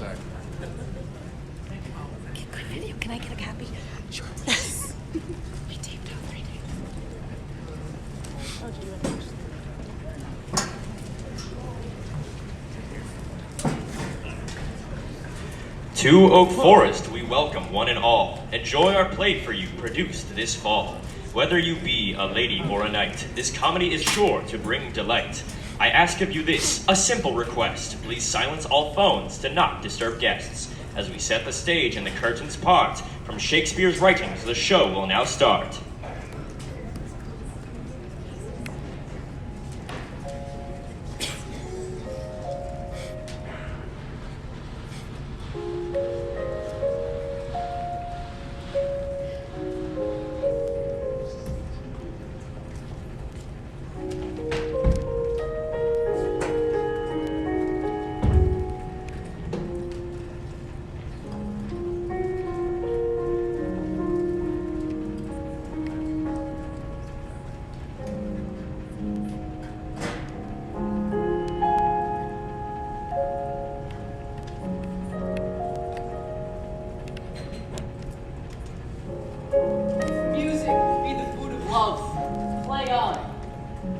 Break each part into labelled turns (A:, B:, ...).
A: sorry.
B: Quick video. Can I get a copy? Sure. Yes. I taped out 3 days.
C: To Oak Forest we welcome one and all. Enjoy our play for you produced this fall. Whether you be a lady or a knight, this comedy is sure to bring delight. I ask of you this, a simple request. Please silence all phones to not disturb guests. As we set the stage and the curtains part, from Shakespeare's writings, the show will now start.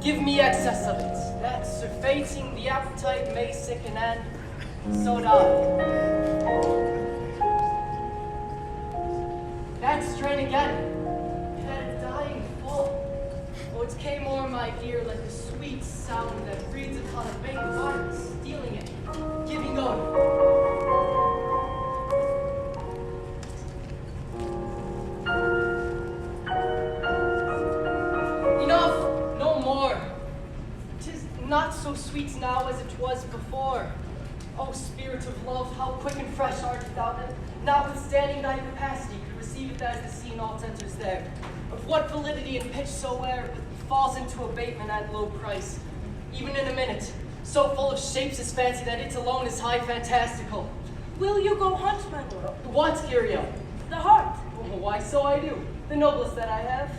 D: Give me excess of it, that surfeiting the appetite may sicken, and so die. That strain again, that dying full. Oh, it came o'er my ear like a sweet sound that breathes upon a bank of iron, stealing it, giving odor. Not so sweet now as it was before. O spirit of love, how quick and fresh art thou that, notwithstanding thy capacity, could receive it as the scene alt enters there. Of what validity and pitch soe'er it falls into abatement and low price, even in a minute, so full of shapes is fancy that it alone is high fantastical.
B: Will you go hunt, my lord?
D: What, Curio?
B: The heart.
D: Oh, why, so I do, the noblest that I have.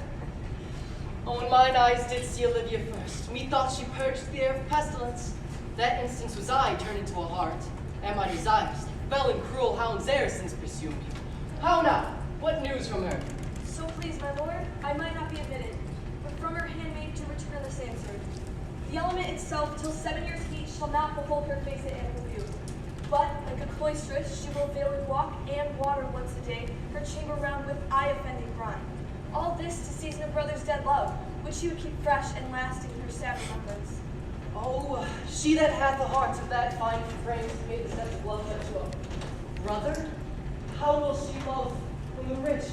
D: Oh, and mine eyes did see Olivia first. Methought she purged the air of pestilence. That instance was I turned into a hart, and my desires, fell in cruel hounds e'er since pursue me. How now? What news from her?
E: So please, my lord, I might not be admitted, but from her handmaid to return this answer. The element itself, till 7 years heat, shall not behold her face at ample view. But, like a cloistress, she will veil and walk and water once a day, her chamber round with eye-offending brine. All this to season a brother's dead love, which she would keep fresh and lasting through sad remembrance.
D: Oh, she that hath a heart of that fine frame to make the sense of love that show. Brother, how will she love when the rich,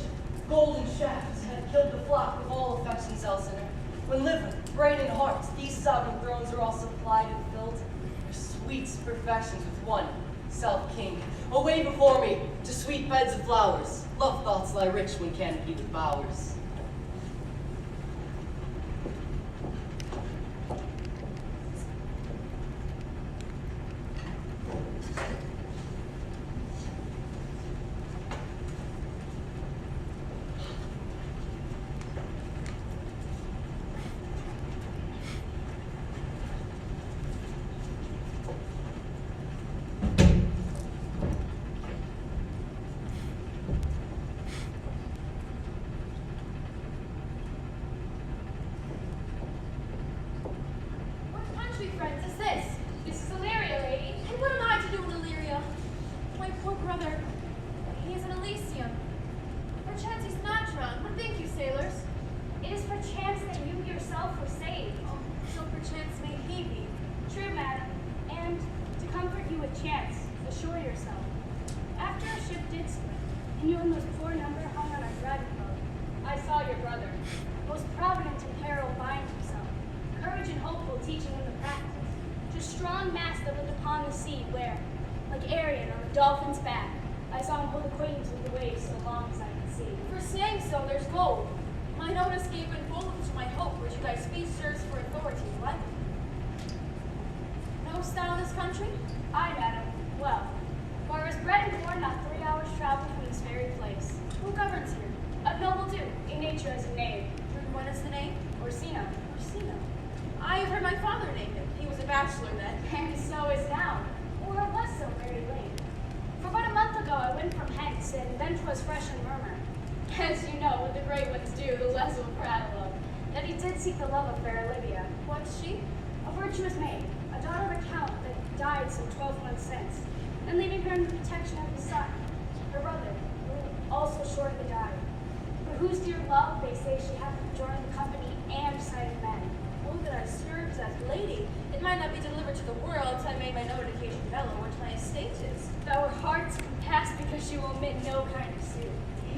D: golden shafts had killed the flock of all affections else in her? When liver, brain, and heart, these sovereign thrones are all supplied and filled, her sweet perfections with one self-king. Away before me, to sweet beds of flowers. Love thoughts lie rich when canopied with bowers.
E: Friends, is this? This is Illyria, lady. And what am I to do in Illyria? My poor brother, he is in Elysium. Perchance he's not drowned. What think you, sailors? It is perchance that you yourself were saved. Oh, so perchance may he be. True, madam. And to comfort you with chance, assure yourself. After our ship did split, and you and most poor number hung on our dragon boat, I saw your brother, most provident in peril bind himself. Courage and hope will teach him in the practice. To strong mast that looked upon the sea, where, like Arion on the dolphin's back, I saw him hold acquaintance with the waves so long as I could see. For saying so, there's gold. My notice gave emboldened to my hope, which thy speech serves for authority. What? Knowest thou this country? Aye, madam. Well, for I was bred and born not 3 hours' travel from this very place. Who governs here? A noble duke, in nature as a knave. And what is the name? Orsino. Orsino. I have heard my father name him. He was a bachelor then. And so is now. Or was so very late. was fresh and murmur. As you know, what the great ones do, the less will prattle of. That he did seek the love of fair Olivia. What's she? A virtuous maid, a daughter of a count that died some 12 months since, and leaving her in the protection of his son, her brother, who also shortly died. For whose dear love, they say, she hath joined the company and sight of men.
B: Oh, that I served as lady. It might not be delivered to the world, till I made my known occasion fellow, which my estate is.
E: Our hearts can pass because she will omit no kind of suit.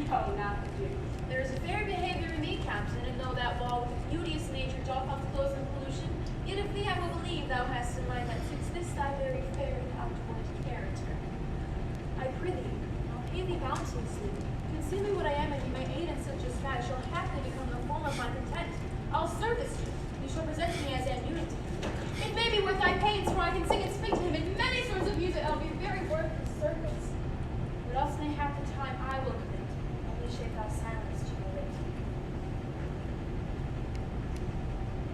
E: No, not the Jew.
B: There is a fair behavior in me, Captain, and though that wall with beauteous nature doth close in pollution, yet of thee I will believe thou hast in mind that suits this thy very fair and outward character. I prithee, I'll pay thee bounteously. Conceal me what I am, and you may aid in such as that shall happily become the form of my content. I'll service you. You shall present me as an unity. It may be worth thy pains, for I can sing and speak to him in many sorts of music. I'll be very worth his service. What else may have the time I will commit. Only shape thou silence to relate.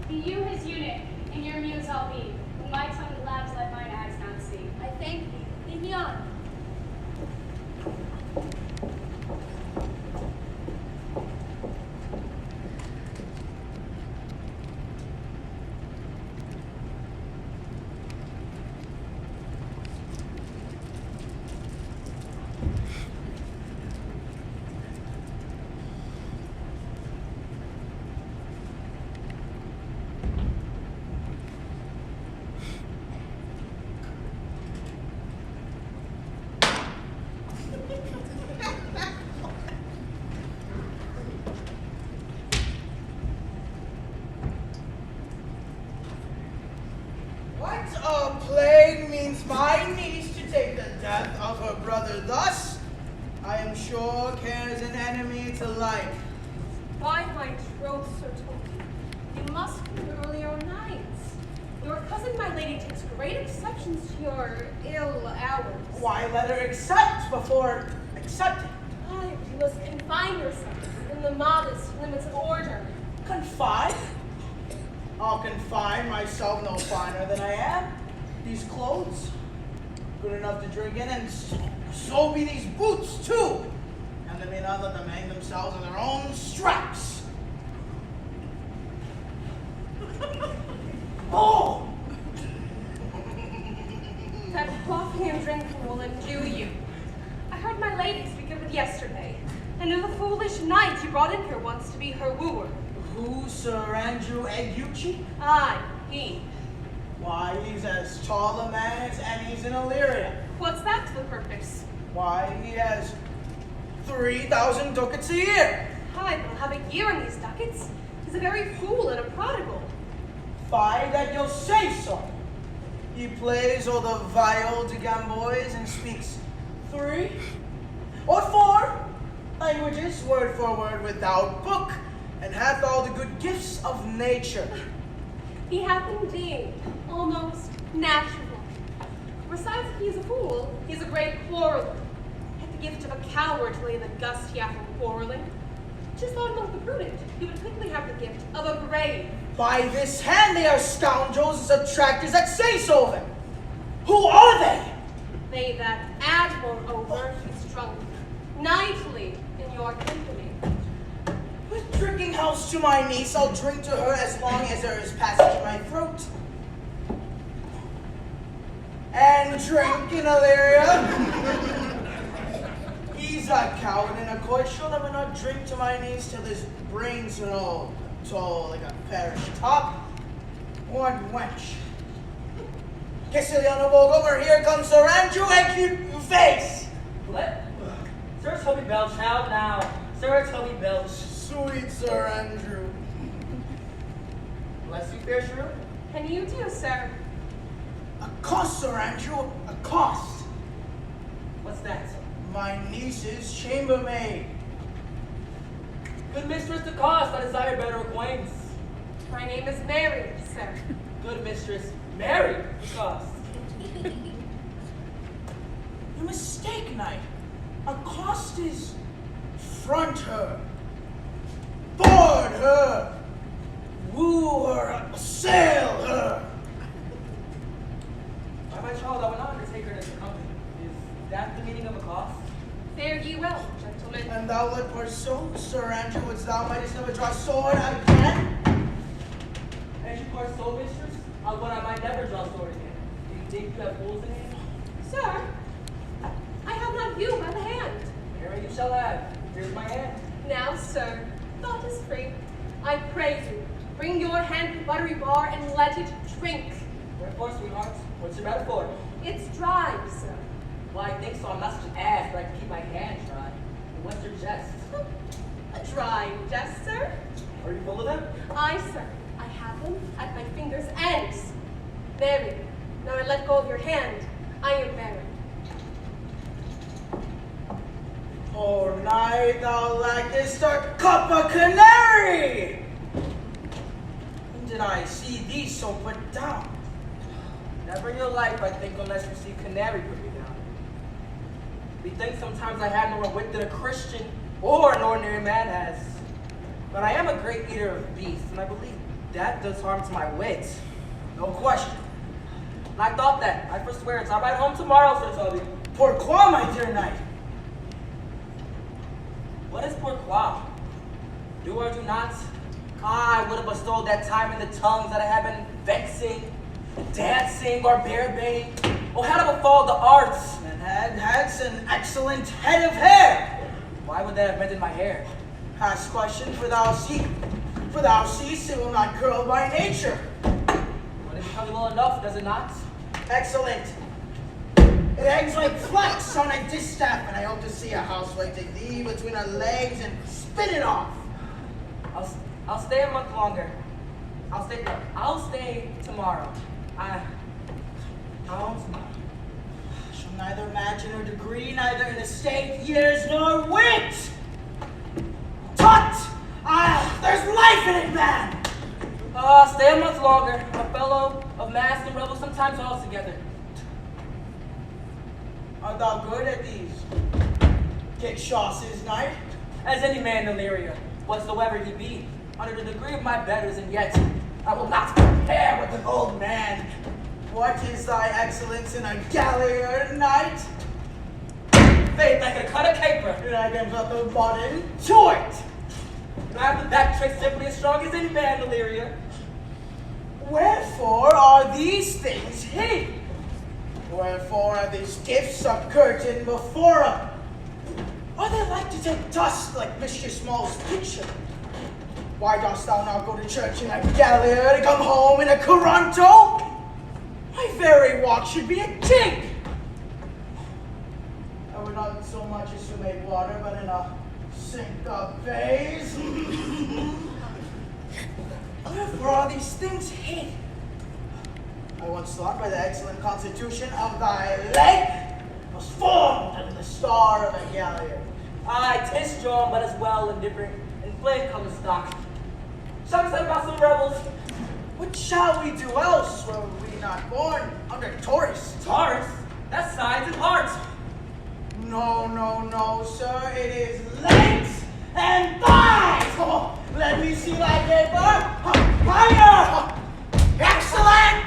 E: Be you his eunuch, and your muse I'll be. When my tongue laughs, let mine eyes not see.
B: I thank thee. Lead me on.
A: What a plague means my niece to take the death of her brother thus? I am sure cares an enemy to like.
F: By my troth, Sir Tolkien, you must be earlier nights. Your cousin, my lady, takes great exceptions to your ill hours.
A: Why let her accept before accepting?
F: Ay, you must confine yourself within the modest limits of order.
A: Confine? I'll confine myself no finer than I am. These clothes, good enough to drink in, and so be these boots too. And they may not let them hang themselves on their own straps. Oh!
F: That coffee and drinking will endue you. I heard my lady speak of it yesterday, and of the foolish knight you brought in here once to be her wooer.
A: Who, Sir Andrew Eguchi?
F: Aye, he.
A: Why, he's as tall a man as any's in Illyria.
F: What's that to the purpose?
A: Why, he has 3,000 ducats a year.
F: Aye, but he'll have a year on these ducats. He's a very fool and a prodigal.
A: Fie that you'll say so. He plays all the viol de gamboys and speaks 3 or 4 languages, word for word, without book, and hath all the good gifts of nature.
F: He hath indeed, almost natural. Besides, he is a fool, he is a great quarreler. He hath the gift of a coward to lay the gust he hath in quarreling. Just thought him of the prudent, he would quickly have the gift of a brave.
A: By this hand they are scoundrels as attractors that say so of him. Who are they?
F: They that add moreover his drunk, nightly in your company.
A: With drinking house to my niece, I'll drink to her as long as there is passage in my throat. And drink in Illyria. He's a coward and a coy. Sure that will not drink to my niece till his brains are all tall like a parish top. One wench. Castigliano Vogue over, here comes Sir Andrew Acute Face.
D: What? Sir Toby Belch, now. Sir Toby Belch.
A: Sweet Sir Andrew.
D: Bless you, fair shrew.
F: And you do, sir.
A: Accost, Sir Andrew, accost.
D: What's that, sir?
A: My niece's chambermaid.
D: Good mistress to cost, I desire better acquaintance.
F: My name is Mary, sir.
D: Good mistress, Mary to cost.
A: You mistake, knight. Accost is front her, board her, woo her, assail her.
D: By my child, I would not undertake her as a company. Is that the meaning of a cost?
F: Fare ye well, gentlemen.
A: And thou would pursue, Sir Andrew, wouldst thou mightest never draw sword again?
D: And you are so mistress, I would I might never draw sword again. Do you think you have fools in hand?
F: Sir, I have not you by the hand.
D: Here you shall have. Here's my hand.
F: Now, sir, thought is free. I pray you, bring your hand to the buttery bar and let it drink.
D: Wherefore, sweetheart? What's your metaphor?
F: It's dry, sir.
D: Well, I think so. I'm not such an ass, but I can keep my hand dry. And what's your jest?
F: A dry jest, sir?
D: Are you full of them?
F: Aye, sir. I have them at my fingers' ends. Very. Now I let go of your hand. I am married.
A: Oh, night thou lackest a cup of canary! When did I see thee so put down?
D: Never in your life, I think, unless you see canary put me down. Methinks sometimes I have no more wit than a Christian or an ordinary man has. But I am a great eater of beasts, and I believe that does harm to my wit. No question. And I thought that. I forswear it. I'll ride home tomorrow, Sir Toby.
A: Pourquoi, my dear knight?
D: What is pourquoi? Do or do not? I would have bestowed that time in the tongues that I have been vexing, dancing, or bear baiting. Oh, had I befall the arts.
A: And hadst an excellent head of hair.
D: Why would that have mended my hair?
A: Ask question, for thou seest it will not curl by nature.
D: But it becomes well enough, does it not?
A: Excellent. It hangs like flax on a distaff, and I hope to see a housewife take thee between her legs and spin it off.
D: I'll stay a month longer. I'll stay tomorrow. I'll tomorrow.
A: I shall neither imagine or degree, neither in estate, years, nor wit. Tut! There's life in it, man!
D: Stay a month longer. A fellow of mass and rebel sometimes all together.
A: Art thou good at these kickshosses, knight?
D: As any man in Illyria, whatsoever he be, under the degree of my betters, and yet I will not compare with an old man.
A: What is thy excellence in a galliard, knight?
D: Faith, I can cut a caper.
A: And I can put the button to it.
D: And I have the back trick simply as strong as any man in Illyria.
A: Wherefore are these things hid? Wherefore are these gifts a curtain before 'em? Are they like to take dust like Mistress Mall's picture? Why dost thou not go to church in a galliard and come home in a coranto? My very walk should be a jig. I would not so much as to make water, but in a sink of vase. Wherefore are these things hid? I once thought by the excellent constitution of thy leg was formed under the star of a galliard.
D: Aye, 'tis strong, but as well in different and flame-colored stock. Shall we say about some rebels?
A: What shall we do else were we not born under Taurus?
D: Taurus? That's sides and hearts.
A: No, no, no, sir. It is legs and thighs. Oh, let me see thy paper. Higher! Excellent!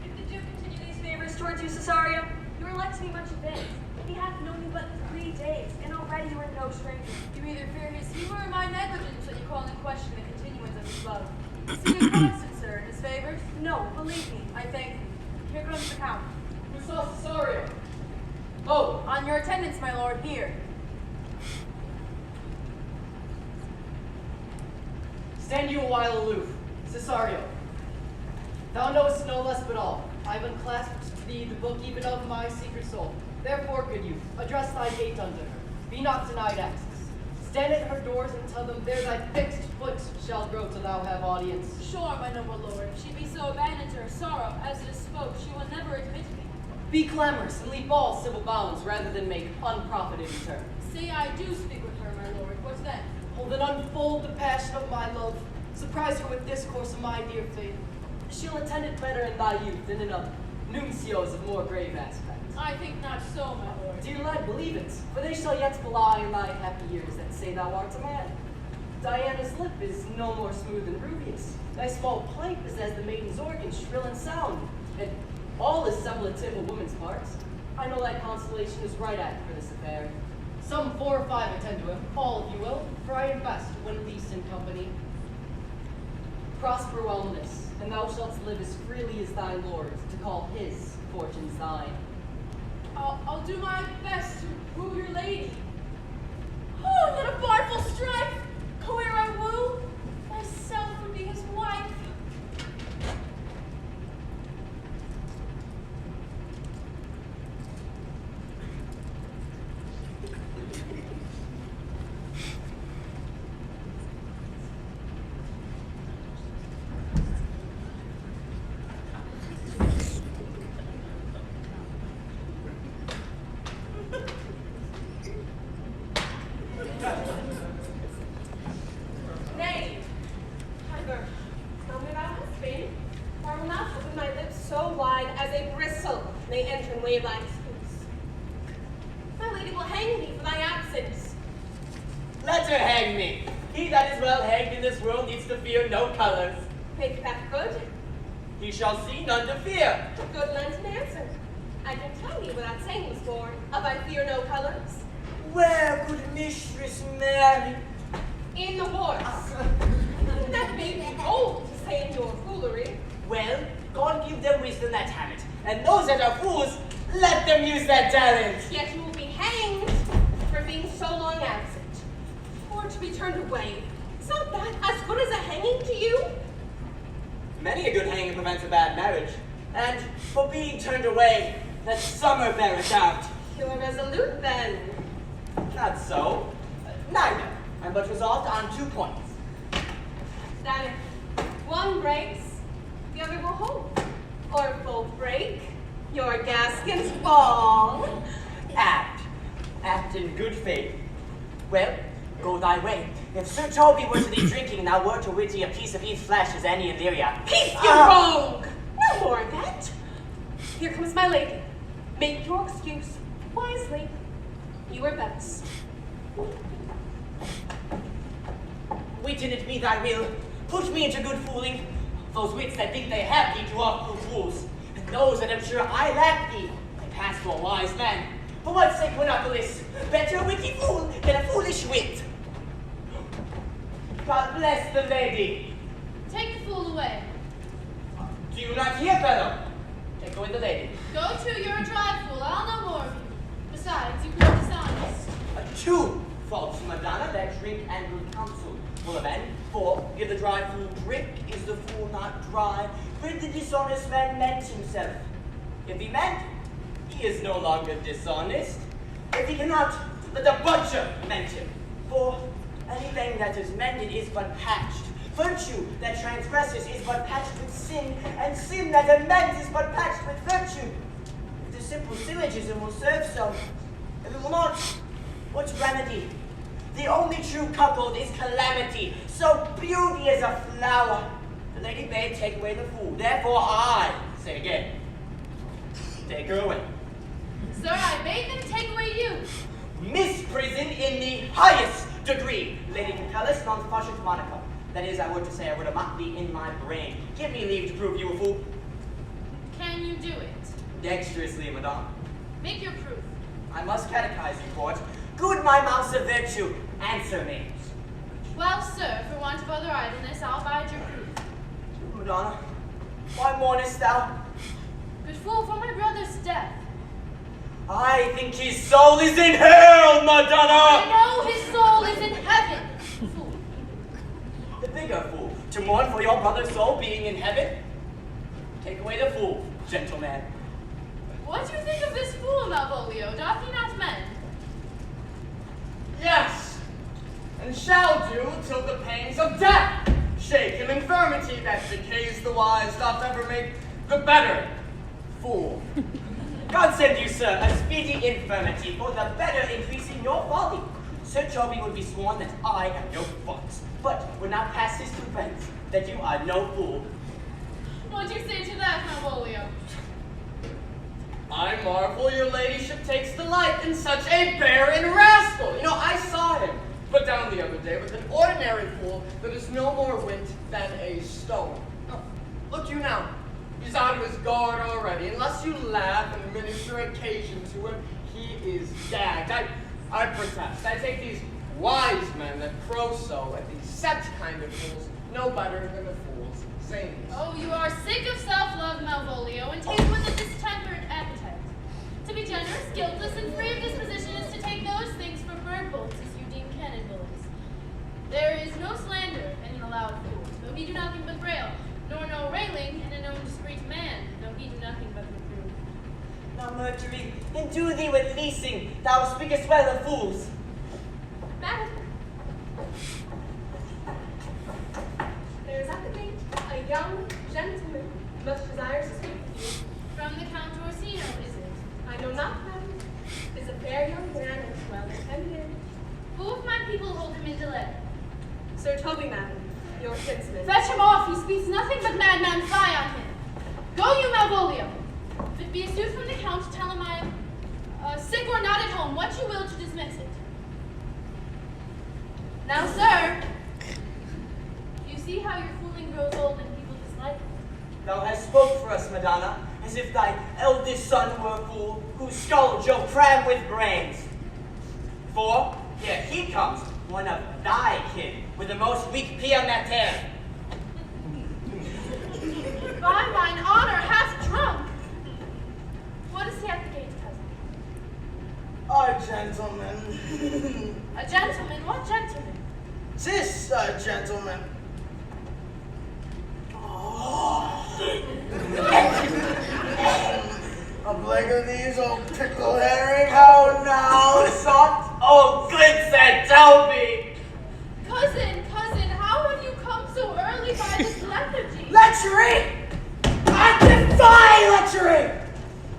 B: If the Duke continue these favors towards you, Cesario, you are like to be much advanced. He hath known you but 3 days, and already you are no stranger. You either fear his humor or my negligence that you call in question the continuance of his love. Is he a constant, sir, in his favors? No, believe me, I thank you. Here comes the Count.
D: We saw Cesario. Oh,
B: On your attendance, my lord, here.
G: Stand you a while aloof, Cesario. Thou knowest no less but all. I have unclasped thee the book even of my secret soul. Therefore, good youth, address thy gate unto her. Be not denied access. Stand at her doors and tell them there thy fixed foot shall grow till thou have audience.
B: Sure, my noble lord, if she be so abandoned to her sorrow, as it is spoke, she will never admit me.
G: Be clamorous and leap all civil bounds rather than make unprofited return.
B: Say I do speak with her, my lord. What then?
G: Oh, then unfold the passion of my love. Surprise her with discourse of my dear fate. She'll attend it better in thy youth than in a nuncios of more grave aspect.
B: I think not so, my lord.
G: Dear lad, believe it, for they shall yet belie in thy happy years that say thou art a man. Diana's lip is no more smooth and rubious. Thy small pipe is as the maiden's organ, shrill and sound, and all is semblative of woman's parts. I know thy consolation is right at for this affair. Some 4 or 5 attend to him, all if you will, for I invest when least in company. Prosper well in this, and thou shalt live as freely as thy lord, to call his fortunes thine.
B: I'll do my best to woo your lady. Oh, yet a barful strife! Go where I woo, myself would be his wife.
F: Nay, neither. Tell me thou hast been, for I will not open my lips so wide as a bristle may enter and wave thy excuse. My lady will hang me for thy absence.
H: Let her hang me. He that is well hanged in this world needs to fear no colors.
F: Make that good.
H: He shall see none to fear.
F: Good lent an answer. I can tell you without saying was born, of I fear no colors.
H: Where could Mistress Mary?
F: In the horse. That may be old to say in your foolery.
H: Well, God give them wisdom that have it, and those that are fools, let them use their talent.
F: Yet you will be hanged for being so long absent. Or to be turned away. Is not that as good as a hanging to you?
H: Many a good hanging prevents a bad marriage, and for being turned away, let summer bear it out.
F: You are resolute then.
H: Not so. Neither. I'm but resolved on 2 points.
F: That if one breaks, the other will hold. Or if both break, your gaskins fall.
H: Act in good faith. Well, go thy way. If Sir Toby were to thee drinking, thou wert to witty a piece of his flesh as any in Lyria.
F: Peace, you rogue! No more of that. Here comes my lady. Make your excuse wisely. You are best.
H: Wit in it be thy will. Put me into good fooling. Those wits that think they have thee do off prove fools. And those that am sure I lack thee, they pass for a wise man. For what sake were not the list? Better a witty fool than a foolish wit. God bless the lady.
B: Take the fool away.
H: Do you not hear, fellow? Take away the lady.
B: Go to, you're a dry fool. I'll know more of you. Besides, you prove dishonest.
H: 2 faults, Madonna, that drink and good counsel will amend. For if the dry fool drink, is the fool not dry? But the dishonest man meant himself. If he meant, he is no longer dishonest. If he cannot, let the butcher mend him. For anything that is mended is but patched. Virtue that transgresses is but patched with sin, and sin that amends is but patched with virtue. If the simple syllogism will serve so, if it will not, what remedy? The only true coupled is calamity, so beauty is a flower. The lady bade take away the fool, therefore I say again, take her away.
B: Sir, I bade them take away you.
H: Misprison in the highest degree. Lady Catullus non facit Monaco. That is, I would to say I would have mocked thee in my brain. Give me leave to prove you a fool.
B: Can you do it?
H: Dexterously, madame.
B: Make your proof.
H: I must catechize you for it. Good my mouse of virtue, answer me.
B: Well, sir, for want of other idleness, I'll bide your proof.
H: Madonna, why mournest thou?
B: Good fool, for my brother's death.
H: I think his soul is in hell, Madonna!
B: I know his soul is in heaven. Fool.
H: The bigger fool, to mourn for your brother's soul being in heaven? Take away the fool, gentleman.
B: What do you think of this fool, Malvolio? Doth he not mend?
I: Yes, and shall do till the pangs of death shake him infirmity that decays the wise doth ever make the better fool.
H: God send you, sir, a speedy infirmity for the better increasing your folly. Sir Toby would be sworn that I am no fox, but would not pass this to friends, that you are no fool.
B: What do you say to that, Malvolio?
I: I marvel your ladyship takes delight in such a barren rascal. You know, I saw him put down the other day with an ordinary fool that is no more wit than a stone. Oh, look you now. He's out of his guard already. Unless you laugh and minister occasion to him, he is gagged. I protest. I take these wise men that crow so at these set kind of fools no better than the fools zanies.
B: Oh, you are sick of self-love, Malvolio, and take with a distempered appetite. To be generous, guiltless, and free of disposition is to take those things for bird bolts as you deem cannon bullets. There is no slander in an allowed fool, though he do nothing but rail, nor no railing in a known discreet man, though he do nothing but reprove.
H: Now, Mercury, endue thee with leasing, thou speakest well of fools.
F: Madam, there is at the gate a young gentleman much desires to speak with you.
B: From the Count Orsino, is it?
F: I know not, madam. Is a fair young man and well attended.
B: Who of my people hold him in delay?
F: Sir Toby, madam, your kinsman.
B: Fetch him off, he speaks nothing but madman fly on him. Go you, Malvolio. If it be a suit from the Count, tell him I am sick or not at home, what you will to dismiss it. Now, sir, you see how your fooling grows old and people dislike it.
H: Thou hast spoke for us, Madonna, as if thy eldest son were a fool, whose skull Joe crammed with brains. For here he comes, one of thy kin, with the most weak pia mater.
B: By mine honor, half drunk. What is he at the gate, cousin?
A: A gentleman.
B: A gentleman? What gentleman?
A: Tis a gentleman. A blake of these old pickle herring, how now, sot?
H: Oh, good said Toby!
B: Cousin, how have you come so early by this lethargy?
A: Lechery! I defy lechery!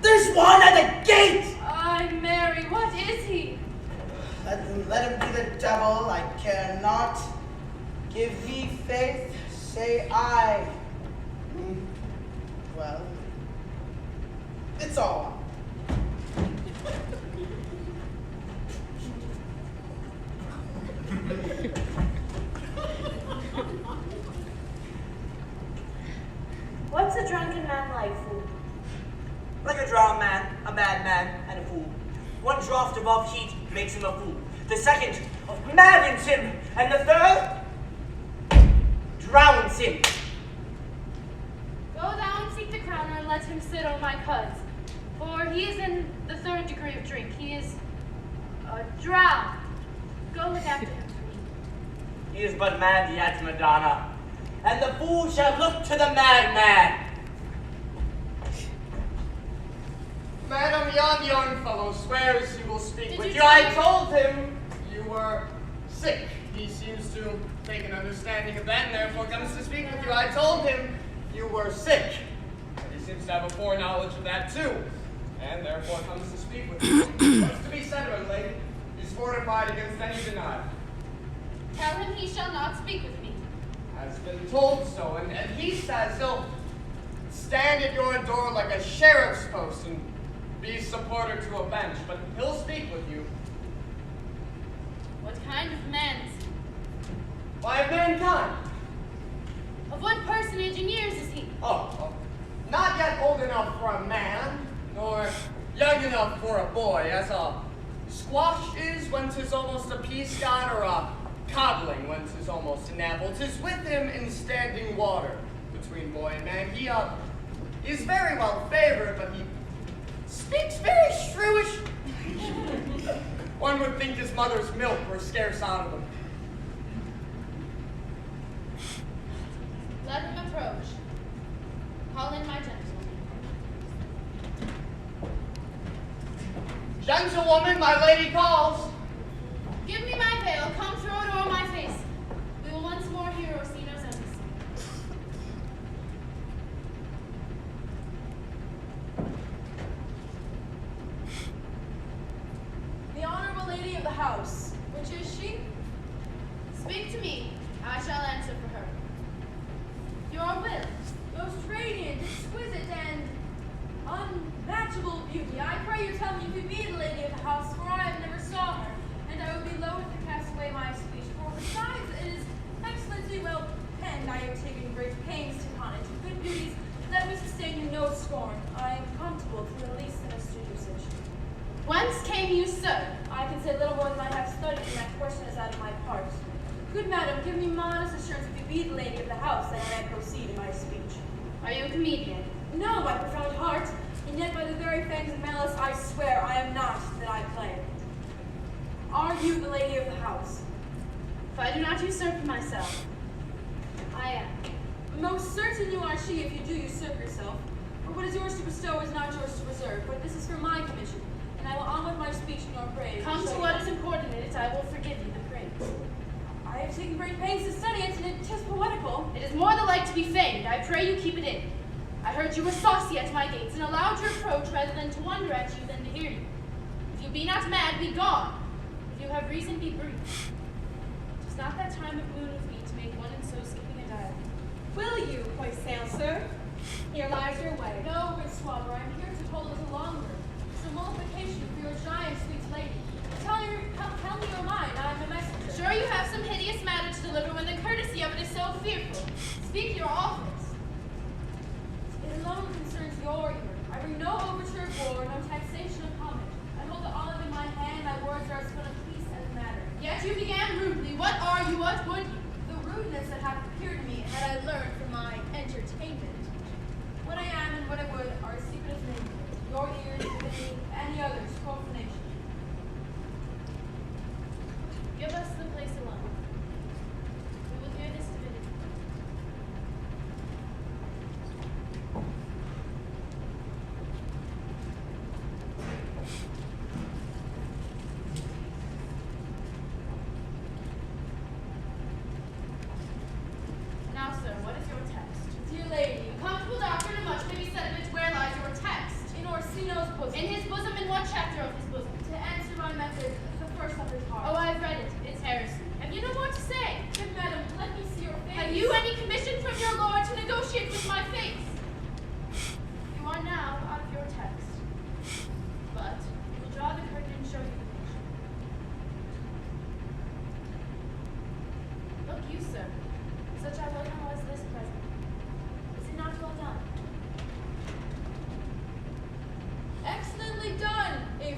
A: There's one at the gate!
B: Ay, Mary, what is he?
A: Let him be the devil, I care not. Give thee faith, say I. Well, it's all.
B: What's a drunken man like, fool?
H: Like a drowned man, a madman, and a fool. One draught above heat makes him a fool. The second maddens him, and the third drowns him.
B: Go thou and seek the crowner and let him sit on my cuz. For he is in the third degree of drink. He is drowned. Go look after him for me.
H: He is but mad yet, Madonna, and the fool shall look to the madman.
I: Madam, yon young fellow swears he will speak
B: Did
I: with
B: you
I: you. I
B: say-
I: told him you were sick. He seems to take an understanding of that and therefore comes to speak with you. I told him you were sick. And he seems to have a foreknowledge of that too, and therefore comes to speak with you. What's to be said of him, lady? He's fortified against any denial.
B: Tell him he shall not speak with me.
I: Has been told so, and he says he'll stand at your door like a sheriff's post and be supporter to a bench, but he'll speak with you.
B: What kind of man is he?
I: Why, of mankind.
B: Of what personage in years is he?
I: Oh, not yet old enough for a man, nor young enough for a boy, as a squash is when 'tis almost a peascod, or a codling when 'tis almost an apple. 'Tis with him in standing water between boy and man. He is very well favored, but he speaks very shrewish. One would think his mother's milk were scarce out of him.
B: Let him approach. Call in my gentleman.
I: Gentlewoman, my lady calls.
B: Give me my veil. Come throw it o'er my face. We will once more hear Orsino's embassy. house. Which is she? Speak to me. I shall answer for her. Your will, most radiant, exquisite, and unmatchable beauty. I pray you tell me if you be the lady of the house, for I have never saw her, and I would be loath to cast away my speech. For besides, it is excellently well penned. I have taken great pains to con it. Good beauties, let me sustain you no scorn. I am comfortable to the least sinister usage. Whence came you, sir? I can say little more than I have studied, and that question is out of my part. Good madam, give me modest assurance if you be the lady of the house, and I may proceed in my speech. Are you a comedian? No, my profound heart, and yet by the very fangs of malice I swear I am not that I play. Are you the lady of the house? If I do not usurp myself, I am. Most certain you are she if you do usurp yourself, for what is yours to bestow is not yours to reserve, but this is for my commission, and I will on with my speech in your praise. Come to what is important in it, I will forgive you the praise. I have taken great pains to study it, and it is poetical. It is more the like to be feigned. I pray you keep it in. I heard you were saucy at my gates, and allowed to approach rather than to wonder at you than to hear you. If you be not mad, be gone. If you have reason, be brief. 'Tis not that time of moon with me to make one and so skipping a dialogue.
F: Will you hoist sail, sir? Here lies your way.
B: No, good swabber, I am here to hold a little longer. Some multiplication for your giant sweet lady. Tell me your mind, I am a messenger. Sure you have some hideous matter to deliver when the courtesy of it is so fearful. Speak your office. It alone concerns your ear. I bring no overture of war, no taxation of homage. I hold the olive in my hand, my words are spun of peace and matter. Yet you began rudely. What are you? What would you? The rudeness that hath appeared to me had I learned from my entertainment. What I am and what I would are a secret of many. Your ears, divinity, any others, profanation. Give us the place alone. We will hear this divinity. Now, sir, what is your text? Dear lady, a comfortable doctrine and much may be said of it. Where lies your text? In Orsino's bosom. In his bosom? In what chapter of his bosom? To answer my method, the first of his heart. Oh, I've read it. It's heresy. Have you no more to say? Good madam, let me see your face. Have you any commission from your lord to negotiate with my face? You are now out of your text. But we will draw the curtain and show you the picture. Look you, sir. Such I will know as this present. Is it not well done? Excellently done, if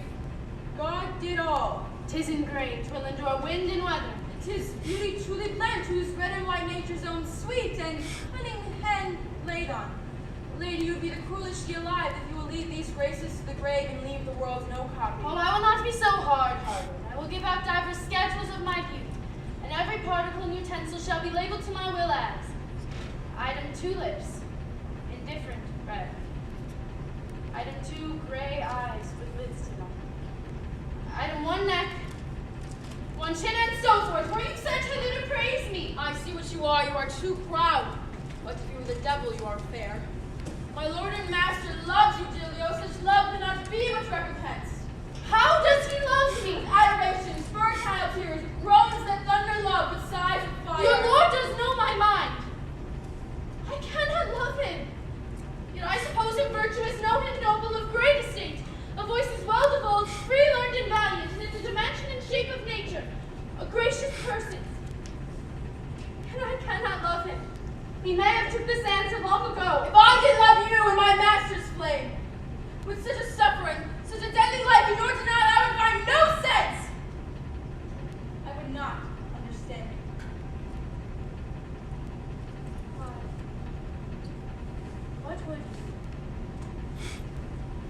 B: God did all. 'Tis engraved, 'twill endure wind and weather. 'Tis beauty truly blent, whose red and white nature's own sweet and cunning hand laid on. Lady, you be the cruelest she alive if you will lead these graces to the grave and leave the world no copy. Oh, I will not be so hard-hearted. I will give out divers schedules of my beauty, and every particle and utensil shall be labeled to my will as item 2 lips, indifferent red. Item 2 gray eyes with lids to them. Item 1 neck, 1 chin, and so forth. Were you sent hither to praise me? I see what you are. You are too proud. But if you were the devil, you are fair. My lord and master loves you, Giulio. Such love cannot be much recompensed. How does he love me? Adorations, fertile tears, groans that thunder love with sighs of fire. Your lord does know my mind. I cannot love him. Yet I suppose him virtuous, know him noble, of great estate. A voice is well divulged, free learned and valiant, and in the dimension and shape of nature, a gracious person. And I cannot love him. He may have took this answer long ago. If I did love you in my master's flame, with such a suffering, such a deadly life, in your denial, I would find no sense. I would not understand you. What would you?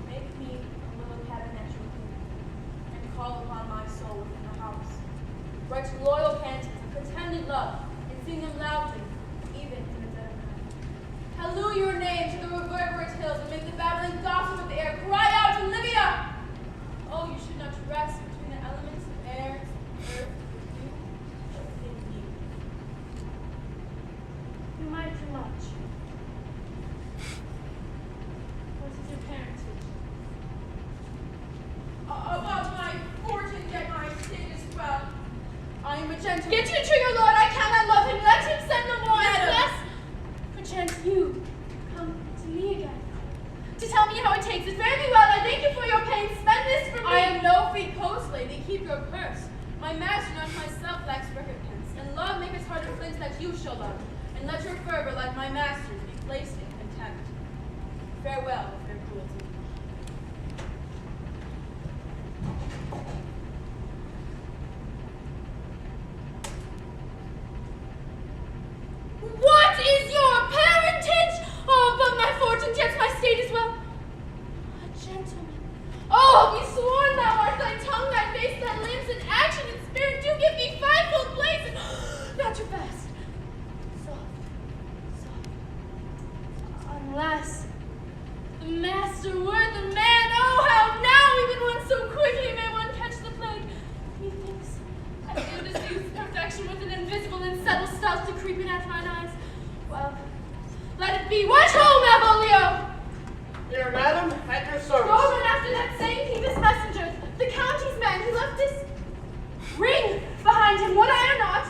B: Make me a little cabinet with you, and call upon my soul within the house. Write loyal canticles of pretended love, and sing them loudly, even in the dead of night. Halloo your name to the reverberate hills, and make the babbling gossip of the air cry out to Libya! Oh, you should not rest between the elements of air, earth, you, or within me. You might do much. What is your parentage? Above my fortune, yet my state is gentleman. Get you to your lord, I cannot love him. Let him send no more. Unless, perchance, you come to me again. To tell me how it takes it. Fare thee well, I thank you for your pain. Spend this for me. I am no feet post, lady. Keep your purse. My master, not myself, lacks recompense. And love maketh heart of flint that you shall love. And let your fervor, like my master's, be placed in contempt. Farewell, with their cruelty. What is your parentage? Oh, but my fortune, yet my state is well. A gentleman. Oh, be sworn thou art thy tongue, thy face, thy limbs, and action and spirit do give thee fivefold place. Not too fast. Soft, soft. Unless the master were the man. Oh, how now, even one so quickly may one catch the plague. Methinks I feel this youth's perfection with an invisible and subtle stealth to creep in at mine eyes. Well, let it be. Watch home, Malvolio!
I: Here, madam, at your service.
B: Go run after that same king's messenger, the county's man who left this ring behind him. Would I or not?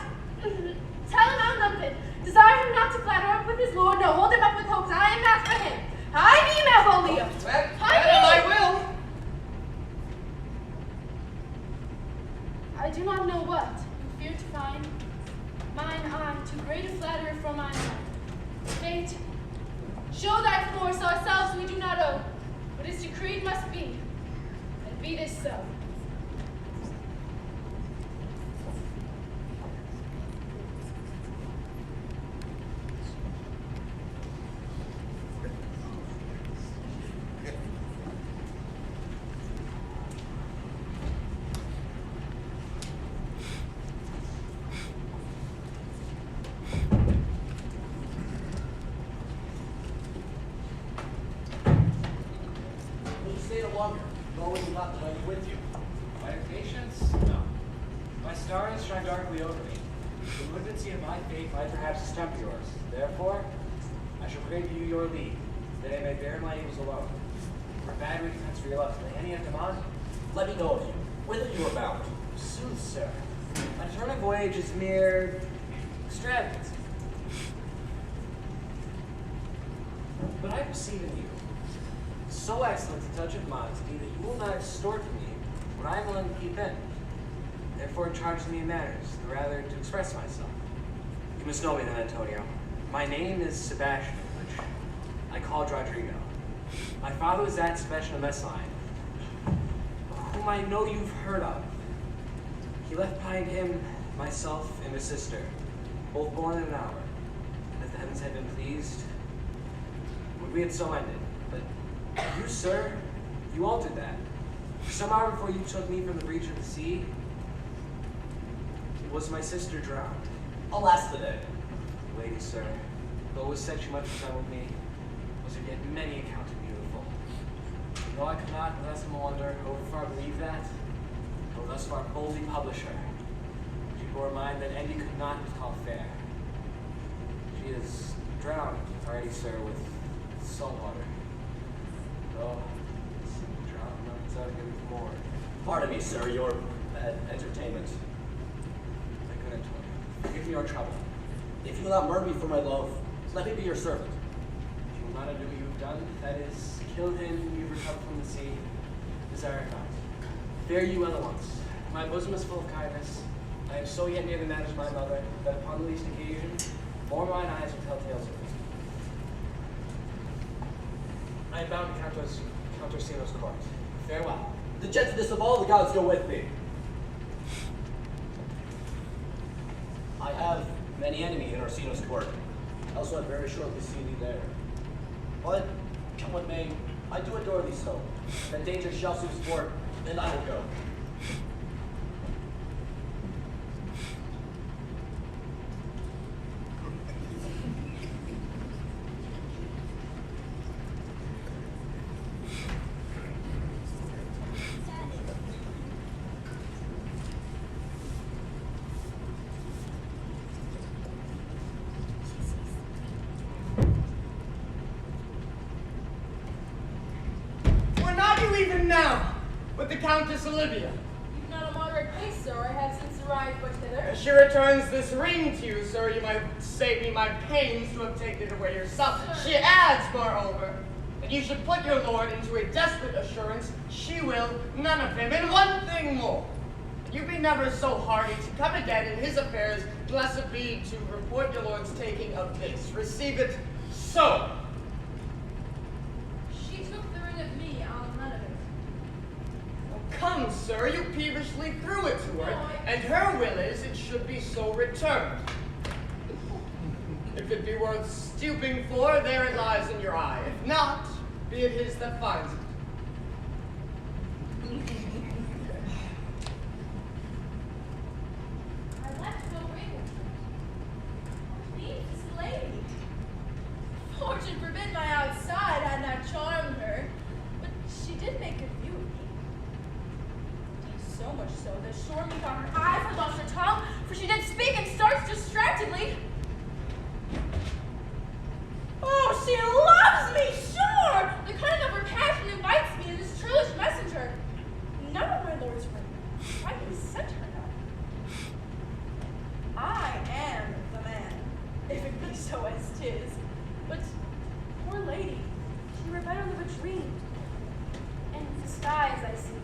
B: Tell him I'll lump it. Desire him not to flatter with his lord. No, hold him up with hopes. I am not for him. Hide me, Malvolio.
I: Madam,
B: Hide me.
I: I will.
B: I do not know what you fear to find. Mine eye too great a flatterer for mine own. Fate, show thy force, ourselves we do not owe. What is decreed must be, and be this so.
J: Longer, knowing you not the lady with you.
K: My impatience? No. My stars shine darkly over me. The malignancy of my fate might perhaps distemper yours. Therefore, I shall pray to you your leave, that I may bear my evils alone. For bad recompense for your love, lay any demand?
J: Let me know of you. Whither you are bound?
K: Sooth, sir. My return of voyage is mere extravagance. But I perceive in you so excellent a touch of modesty that you will not extort from me what I am willing to keep in. Therefore, charge me in manners, the rather to express myself. You must know me then, Antonio. My name is Sebastian, which I called Rodrigo. My father was that Sebastian of Messline, whom I know you've heard of. He left behind him myself and a sister, both born in an hour. And if the heavens had been pleased, would we had so ended. But you, sir, you altered that. Some hour before you took me from the breach of the sea, was my sister drowned.
J: Alas the day.
K: Lady, sir, though was said she much was done with me, was it yet many accounted beautiful. Though I could not, with some wonder, overfar believe that, though thus far boldly publish her, she bore a mind that envy could not but call fair. She is drowned already, sir, with salt water. Oh, drowned not to give more.
J: Pardon me, sir, your entertainment.
K: My good Antonio, forgive me your trouble.
J: If you will not murder me for my love, let me be your servant.
K: If you will not undo what you have done, that is, kill him whom you recovered from the sea, desire it not. Fare you well at once. My bosom is full of kindness. I am so yet near the matters of my mother, that upon the least occasion, more mine eyes will tell tales of me. I am bound to Count Orsino's court. Farewell.
J: The gentleness of all the gods go with me. I have many enemies in Orsino's court. I also have very shortly see thee there. But, come what may, I do adore thee so. That danger shall soon sport, and I will go.
I: Were not you even now with the Countess Olivia?
B: You've not a moderate hard pace, sir. I have since arrived but hither.
I: As she returns this ring to you, sir, you might save me my pains to have taken it away yourself.
B: Sir.
I: She adds, moreover, that you should put your lord into a desperate assurance she will none of him. And one thing more. You be never so hardy to come again in his affairs, unless it be to report your lord's taking of this. Receive it so.
B: She took the ring of me, I'll none of it.
I: Come, sir, you peevishly threw it to her,
B: No,
I: and her will is it should be so returned. If it be worth stooping for, there it lies in your eye. If not, be it his that finds it.
B: I left no ring with her. Leave this lady. Fortune forbid my outside had not charmed her, but she did make a view of me. Indeed, so much so that surely thought her eyes had lost her tongue, for she did speak and starts distractedly. Oh, she loves me, sure! The cunning of her passion invites me in this churlish messenger. None of my lord's ring. Why did he send her none? I am the man, if it be so as 'tis. But, poor lady, she were better live a dream. And disguise, I see.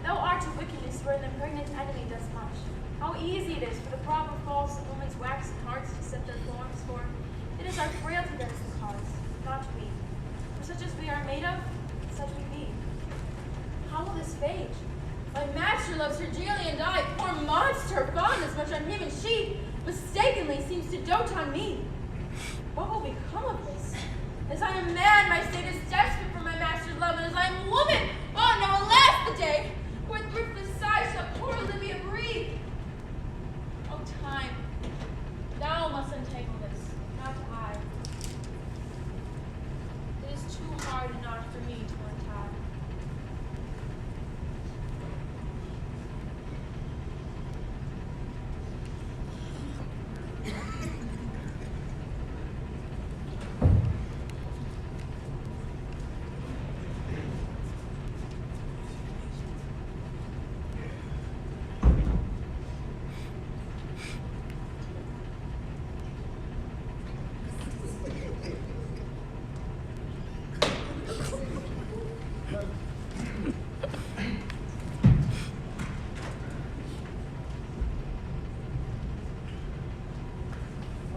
B: Thou art to wickedness where the pregnant enemy does much. How easy it is for the proper false of women's waxen hearts to set their forms for. It is our frailty that is the cause, not we. For such as we are made of, such we be. How will this fade? My master loves her dearly, and I, poor monster, fond as much on him as she, mistakenly seems to dote on me. What will become of this? As I am man, my state is desperate for my master's love, and as I am woman, oh no, alas the day, where thriftless sighs shall poor Olivia breathe. Oh, time, thou must untangle this, not I. It is too hard a knot for me to untie.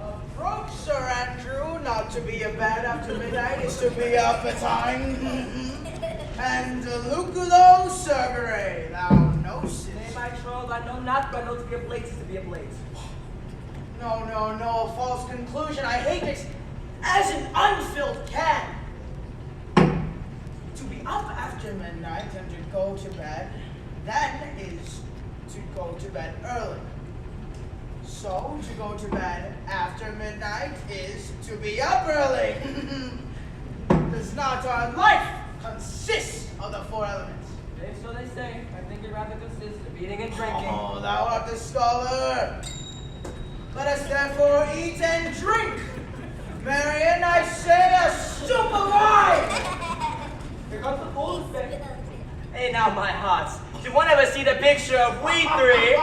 A: Approach, Sir Andrew. Not to be a bad after midnight is to be up a time. And Luculo Cergere, thou knowest
H: Nay,
A: it.
H: my troll, I know not, but I know to be a blade is to be a blade.
A: No, a false conclusion. I hate it as an unfilled can. To be up after midnight and to go to bed, then is to go to bed early. So, to go to bed after midnight is to be up early. Does not our life consist of the four elements?
G: If so they say, I think it rather consists of eating and drinking.
A: Oh, thou art the scholar. Let us therefore eat and drink. Marion, I say a soup of wine.
H: Here comes the fool's day. Hey, now, my hearts, did one ever see the picture of we three?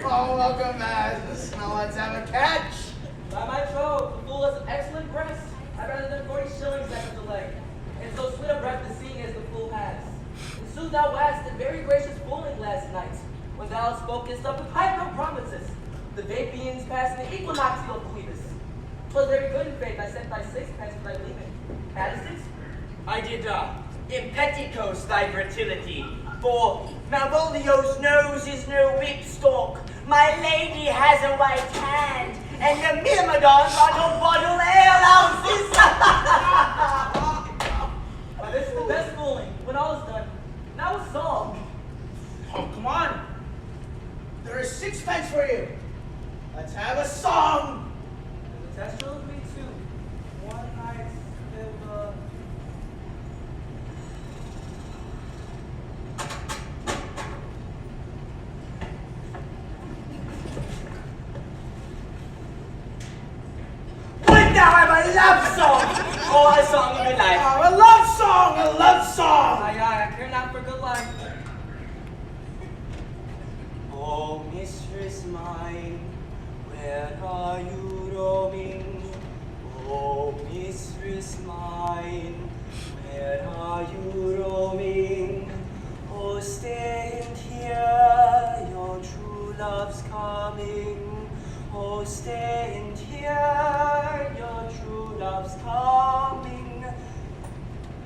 A: Oh, welcome, lads. Now let's have a catch.
G: By my troth, the fool has an excellent breast. I'd rather than 40 shillings that of the leg. And so sweet a breath the seeing as the fool has. And soon thou wast in very gracious fooling last night, when thou spokest of the pipe of promises, the vapians passing the equinoctial of Clevis. 'Twas very good in faith I sent thy sixpence for thy leaving. Hadst it?
H: I did, in petticoats thy fertility, for Malvolio's nose is no whipstock, my lady has a white hand, and the myrmidons are no bottle alehouses.
G: Why, this is the best fooling, when all is done. Now a song.
A: Oh, come on. There is sixpence for you. Let's have a song.
G: The test will be two. One night still
H: Would thou have a love song, or a song of your life?
A: Oh, a love song, a love song.
G: Aye, I care not for good life.
H: mistress mine, where are you roaming? Oh, mistress mine, where are you roaming? Oh, stand here, your true love's coming. Oh, stand here, your true love's coming.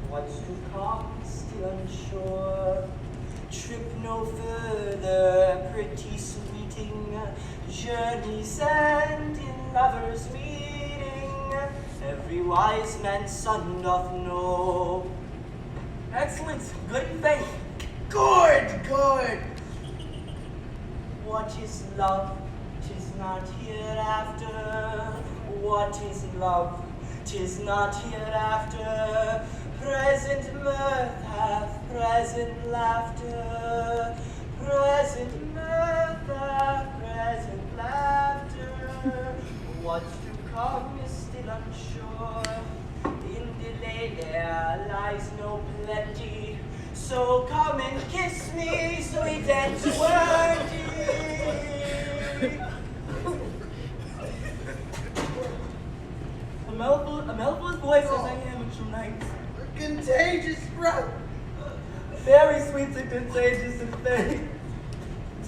H: What's to come, still unsure. Trip no further, pretty sweeting. Journeys end in lovers' meeting. Every wise man's son doth know. Excellent, good faith.
A: Good, good.
H: What is love? 'Tis not hereafter. What is love? 'Tis not hereafter. Present mirth hath present laughter. Present mirth hath present laughter. What's to come is still unsure. In delay there lies no plenty. So come and kiss me, sweet and twenty. A mellowful voice as I am in true night.
A: Contagious breath.
H: Very sweet and contagious and faith.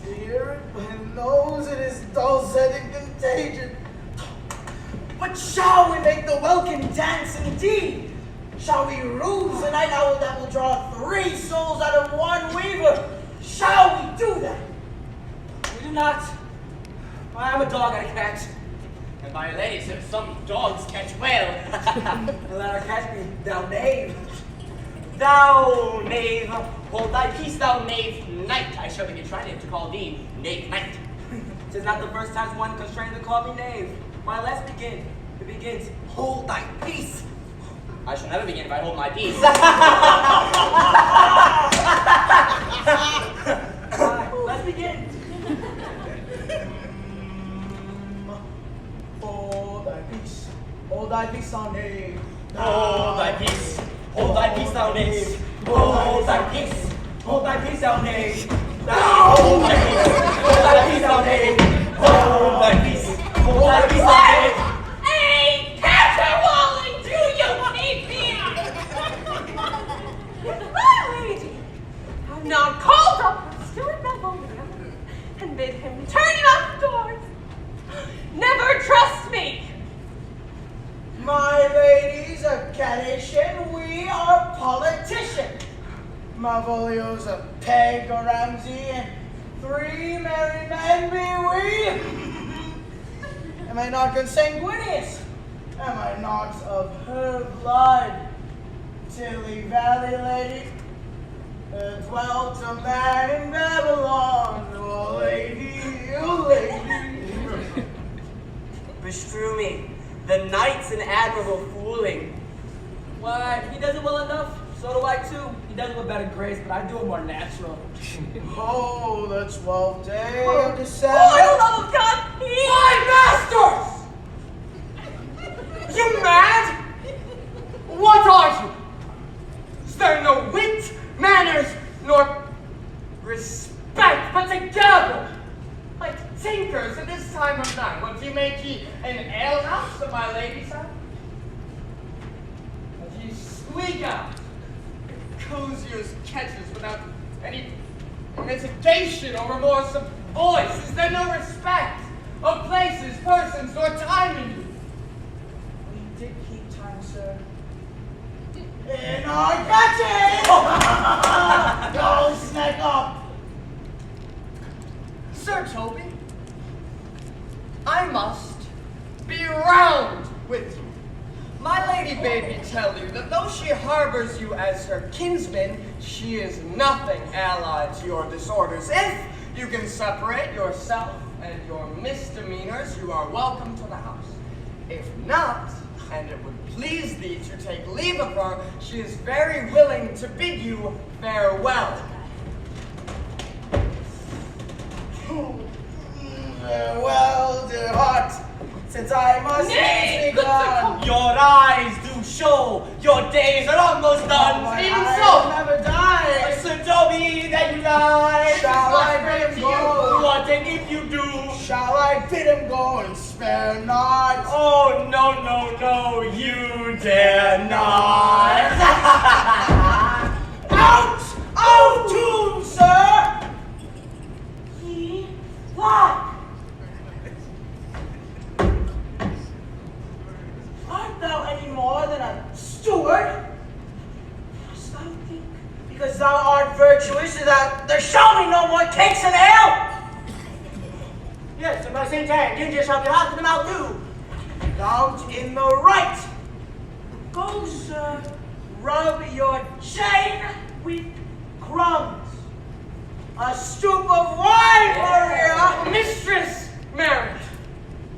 A: To hear it by the nose, it is dulcet and contagious. But shall we make the welkin dance indeed? Shall we ruse the night owl that will draw 3 souls out of 1 weaver? Shall we do that?
H: We do not. I am a dog I catch. And my lady said some dogs catch well. Let her catch me, thou knave. Thou knave. Hold thy peace, thou knave knight. I shall begin trying to call thee knave knight. 'Tis not the first time one constrained to call me knave. Why, let's begin. It begins, hold thy peace. I shall never begin if I hold my peace. Let's begin.
A: Hold thy peace. Hold thy peace, thou knave.
H: Hold thy peace. Hold thy peace, thou knave. Hold thy peace. Hold thy peace, thou knave. Hold thy peace. Hold thy peace, thou knave. Hold thy peace. Hold thy peace, thou knave.
F: Hey, caterwauling, do you keep here? My lady, have now called up Stuart Malvolio and bid him turn you out the doors. Never trust me.
A: My ladies of Cadishan, we are politicians. Malvolio's a peg, a Ramsey, and 3 merry men be we. Am I not consanguineous? Am I not of her blood? Tilly Valley lady, dwelt a man in Babylon. Oh lady, oh lady.
H: Bestrew me. The knight's an admirable fooling. Why, he does it well enough. So do I too. He does it with better grace, but I do it more natural.
A: Oh, the 12th day of
F: Oh,
A: December.
F: for the love of God,
I: My masters! You mad? What are you? Is there no wit, manners, nor respect, but to gather like tinkers at this time of night? What do you make ye an alehouse of my lady's house? As ye squeak out cozy as catches without any mitigation or remorse of voice, is there no respect of places, persons, nor time in you?
A: We did keep time, sir. In our catching! Go snack up!
I: Sir Toby, I must be round with you. My lady bade me tell you that though she harbors you as her kinsman, she is nothing allied to your disorders. If you can separate yourself and your misdemeanors, you are welcome to the house. If not, and it would please thee to take leave of her, she is very willing to bid you farewell.
A: Farewell, dear heart, since I must
F: Nay,
A: be gone.
H: Your eyes do show your days are almost done.
A: My
I: Even
A: eyes
I: so.
A: never die.
H: Sir Toby, that you lie.
A: Shall I bring him
H: to you?
A: gold?
H: What, and if you
A: bid him go and spare not.
I: Oh, no, no, no, you dare not.
A: Out of tune, sir! Ye what? Art thou any more than a steward? Dost thou think, because thou art virtuous, that there shall be no more cakes and ale?
H: Yes, and by St. Anne, Ginger shall be hot to them out too.
A: Thou'rt in the right. Go, sir, rub your chain with crumbs. A stoop of wine, Maria.
I: Mistress Mary,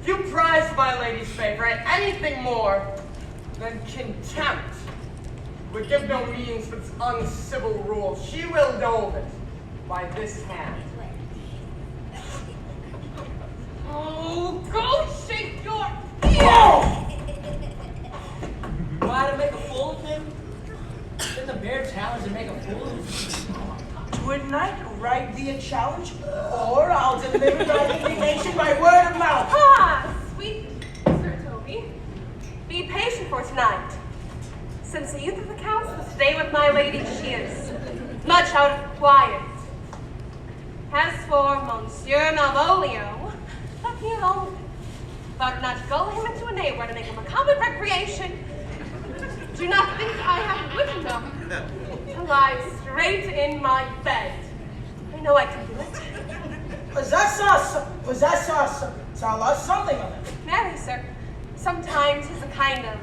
I: if you prize my lady's favor and anything more than contempt would give no means to its uncivil rule, she will know it by this hand.
F: Oh, go shake your ears!
G: Why to make a fool of him? Didn't the bear challenge to make a fool of him?
A: Tonight, write thee a challenge, or I'll deliver thy indignation by word of mouth.
F: Ah, sweet Sir Toby, be patient for tonight. Since the youth of the council stay with my lady, she is much out of quiet. As for Monsieur Malvolio, let me alone. But not gull him into a neighbor to make him a common recreation. Do not think I have wit enough to lie straight in my bed. I know I can do it.
A: Possess us, tell us something of it.
F: Marry, sir, sometimes he's a kind of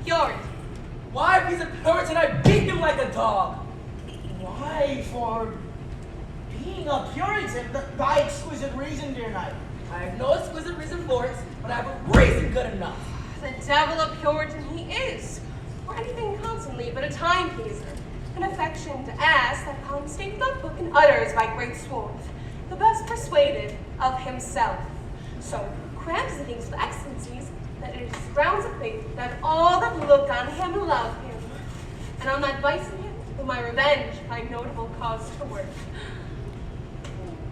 F: Puritan.
G: Why, if he's a Puritan, I beat him like a dog.
A: Why, for being a Puritan, thy exquisite reason, dear knight.
G: I have no exquisite reason for it, but I have a reason good enough.
F: The devil a Puritan he is, or anything constantly but a time-pleaser, an affection to ass that comes stated that book and utters by great swords, the best persuaded of himself. So cramps the things with excellencies that it is grounds of faith that all that look on him love him, and on that vice in him will my revenge find notable cause to work.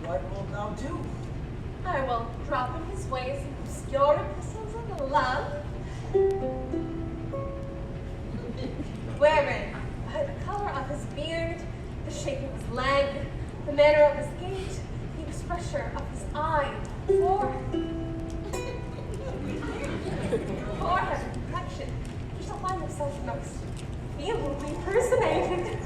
A: What wilt thou do?
F: I will drop in his way some obscure epistles of love, wherein, by the color of his beard, the shape of his leg, the manner of his gait, the expression of his eye, forehead and complexion, he shall find himself most feelingly personated.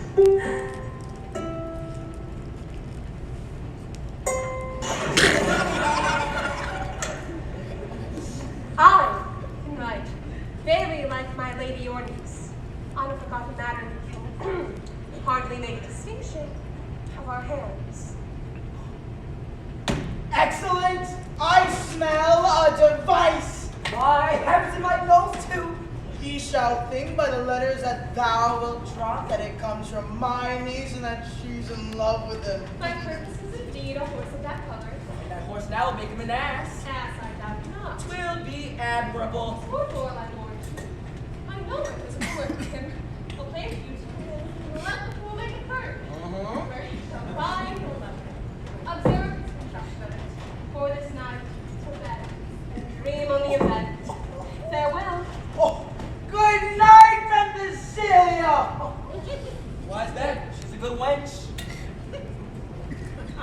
F: I can write very like my lady your niece, on a forgotten matter that can hardly make a distinction of our hands.
A: Excellent! I smell a device!
G: Why, heavens in my nose too.
A: He shall think by the letters that thou wilt drop that it comes from my niece and that she's in love with him.
F: My purpose is indeed a horse of that color.
G: And that horse now will make him an ass.
F: Ass, I doubt not.
G: Twill be admirable.
F: Poor boy, my lord. I know it was a poor him. Well, thank you to him. Let the fool make it first. Where he shall find the love. Observe his construction of it. For this night, to bed, and dream on the event. Farewell.
A: Oh, good night, Penthesilea!
G: Why's that? She's a good wench.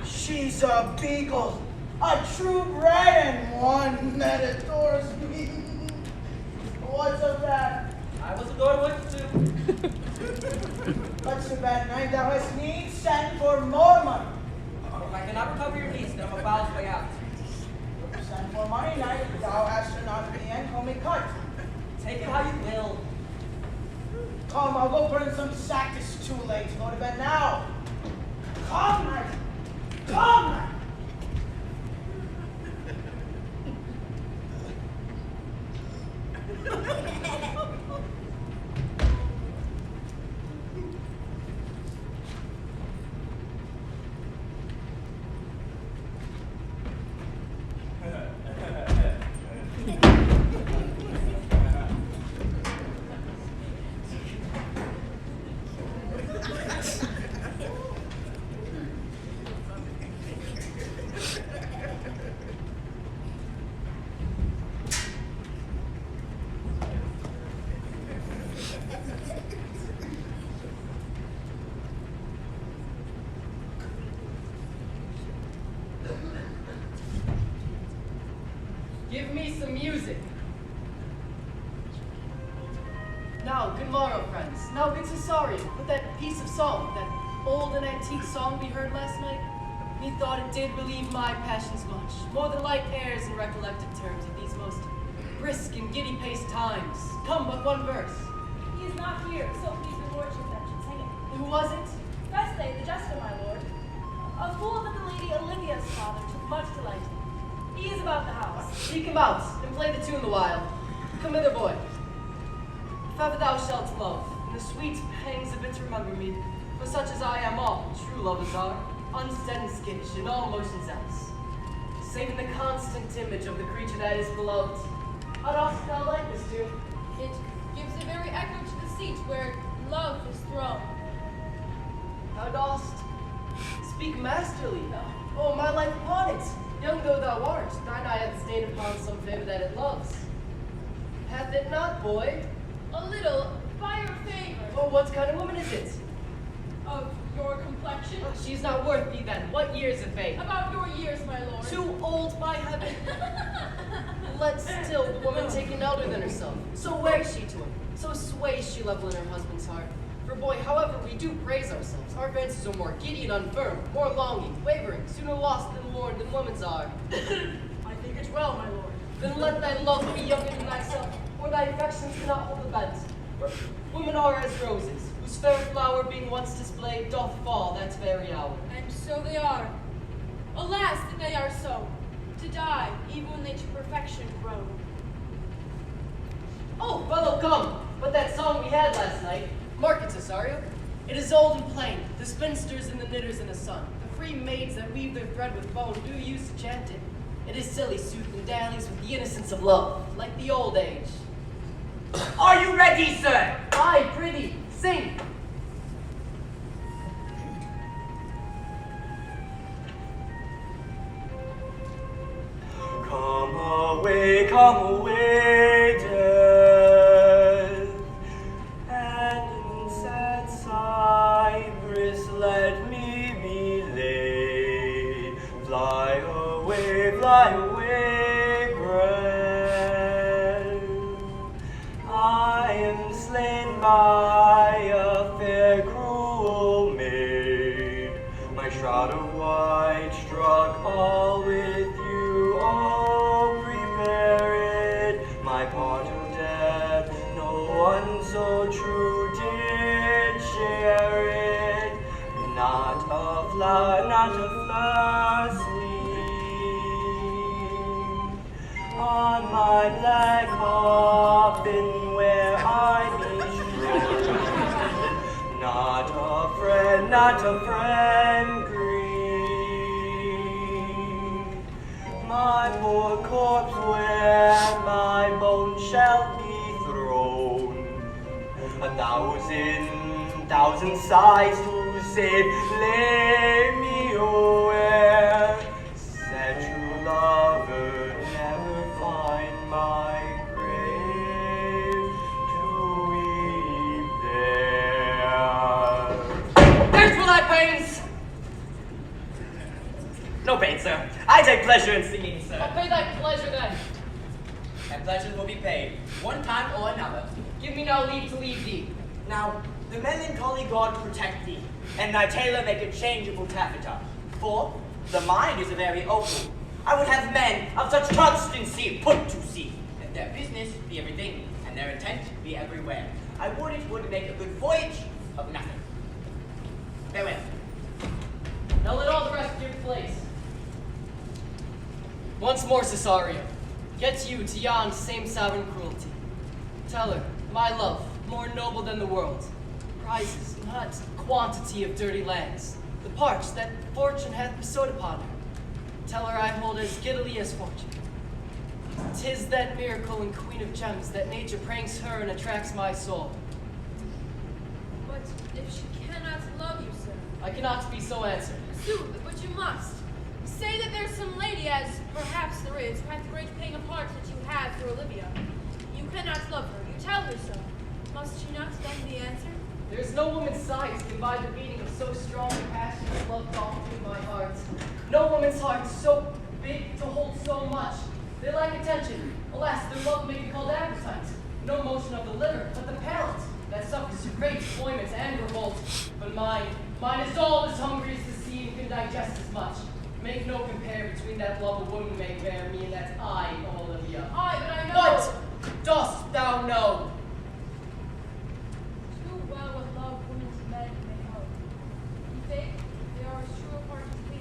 A: She's a beagle, a true bred and one that adores me. What's of that?
G: I was adored once too.
A: What's of that night? Thou hast need send for more money.
G: If I cannot recover your niece, then I'm a fowl's way out.
A: Send for money, knight. Thou hast not in the end call me cut.
G: Take it how you will.
A: Come, I'll go burn some sack. It's too late to go to bed now. Come, knight. Come, knight.
G: Give me some music. Now, good morrow, friends. Now, good Cesario, put that piece of song, that old and antique song we heard last night, methought it did relieve my passions much, more than light airs and recollected terms of these most brisk and giddy-paced times. Come, but one verse.
L: He is not here, so please your lordship that should sing it.
G: Who was it?
L: Feste, the jester, my lord. A fool that the lady Olivia's father took much delight in. He is about the house.
G: Seek him out, and play the tune the while. Come hither, boy. If ever thou shalt love, and the sweet pangs of it remember me, for such as I am all true lovers are, unstead and skittish in all motions else, save in the constant image of the creature that is beloved. How dost thou like this tune?
B: It gives a very echo to the seat where love is thrown.
G: Thou dost speak masterly. Oh, my life upon it. Young though thou art, thine eye hath stayed upon some favor that it loves. Hath it not, boy?
B: A little, by your favor,
G: Oh, what kind of woman is it?
B: of your complexion.
G: She's not worth thee then. What years of age?
B: About your years, my lord.
G: Too old, by heaven. Let still the woman take an elder than herself. So wears she to him. So sways she level in her husband's heart. For boy, however we do praise ourselves, our advances are more giddy and unfirm, more longing, wavering, sooner lost than lorn than woman's are.
L: I think it well, my lord.
G: Then let thy love be younger than thyself, or thy affections cannot hold the bent. Women are as roses, whose fair flower being once displayed doth fall that very hour.
B: And so they are. Alas, that they are so. To die, even when they to perfection grow.
G: Oh, fellow, come! But that song we had last night, mark it, Cesario. It is old and plain, the spinsters and the knitters in the sun, the free maids that weave their thread with bone, do use to chant it. It is silly, sooth, and dallies with the innocence of love, like the old age.
H: Are you ready, sir?
G: Aye, prithee, sing!
H: Come away, death, and in sad cypress let me be laid. Fly away, grand. I am slain by a fair cruel maid, my shroud of white struck all with you, oh prepare it, my part of death, no one so true did share it, not a flower sweet, on my black coffin where I be strewn, not a friend green, my poor corpse where my bones shall be thrown, a thousand sighs to save, lay me where said true lover never find my grave to weep there.
G: Thanks for that, pains!
H: No pain, sir. I take pleasure in singing, sir.
G: I'll pay thy pleasure then.
H: And pleasure will be paid, one time or another.
G: Give me now leave to leave thee.
H: Now, the melancholy god protect thee, and thy tailor make a changeable taffeta. For the mind is a very opal. I would have men of such constancy put to sea, that their business be everything, and their intent be everywhere. I would it would make a good voyage of nothing. Farewell.
G: Now let all the rest give place. Once more, Cesario, get you to yon same sovereign cruelty. Tell her, my love, more noble than the world, prizes not quantity of dirty lands, the parch that fortune hath bestowed upon her. Tell her I hold as giddily as fortune. 'Tis that miracle and queen of gems that nature pranks her and attracts my soul.
B: But if she cannot love you, sir,
G: I cannot be so answered.
B: sooth, but you must. Say that there's some lady, as perhaps there is, who hath great paying of heart that you have for Olivia. You cannot love her, you tell her so. Must she not then be answered?
G: There is no woman's sighs can buy the beating of so strong a passionate love gone through my heart. No woman's heart so big to hold so much. They like attention. Alas, their love may be called appetite. No motion of the liver, but the palate that suffers to great employment and revolt. But mine is all as hungry as the sea and can digest as much. Make no compare between that love a woman may bear me and that I, Olivia.
L: Aye, but I know.
G: What dost thou know?
L: Too well what love women's men may know. You think they are as true a part as we.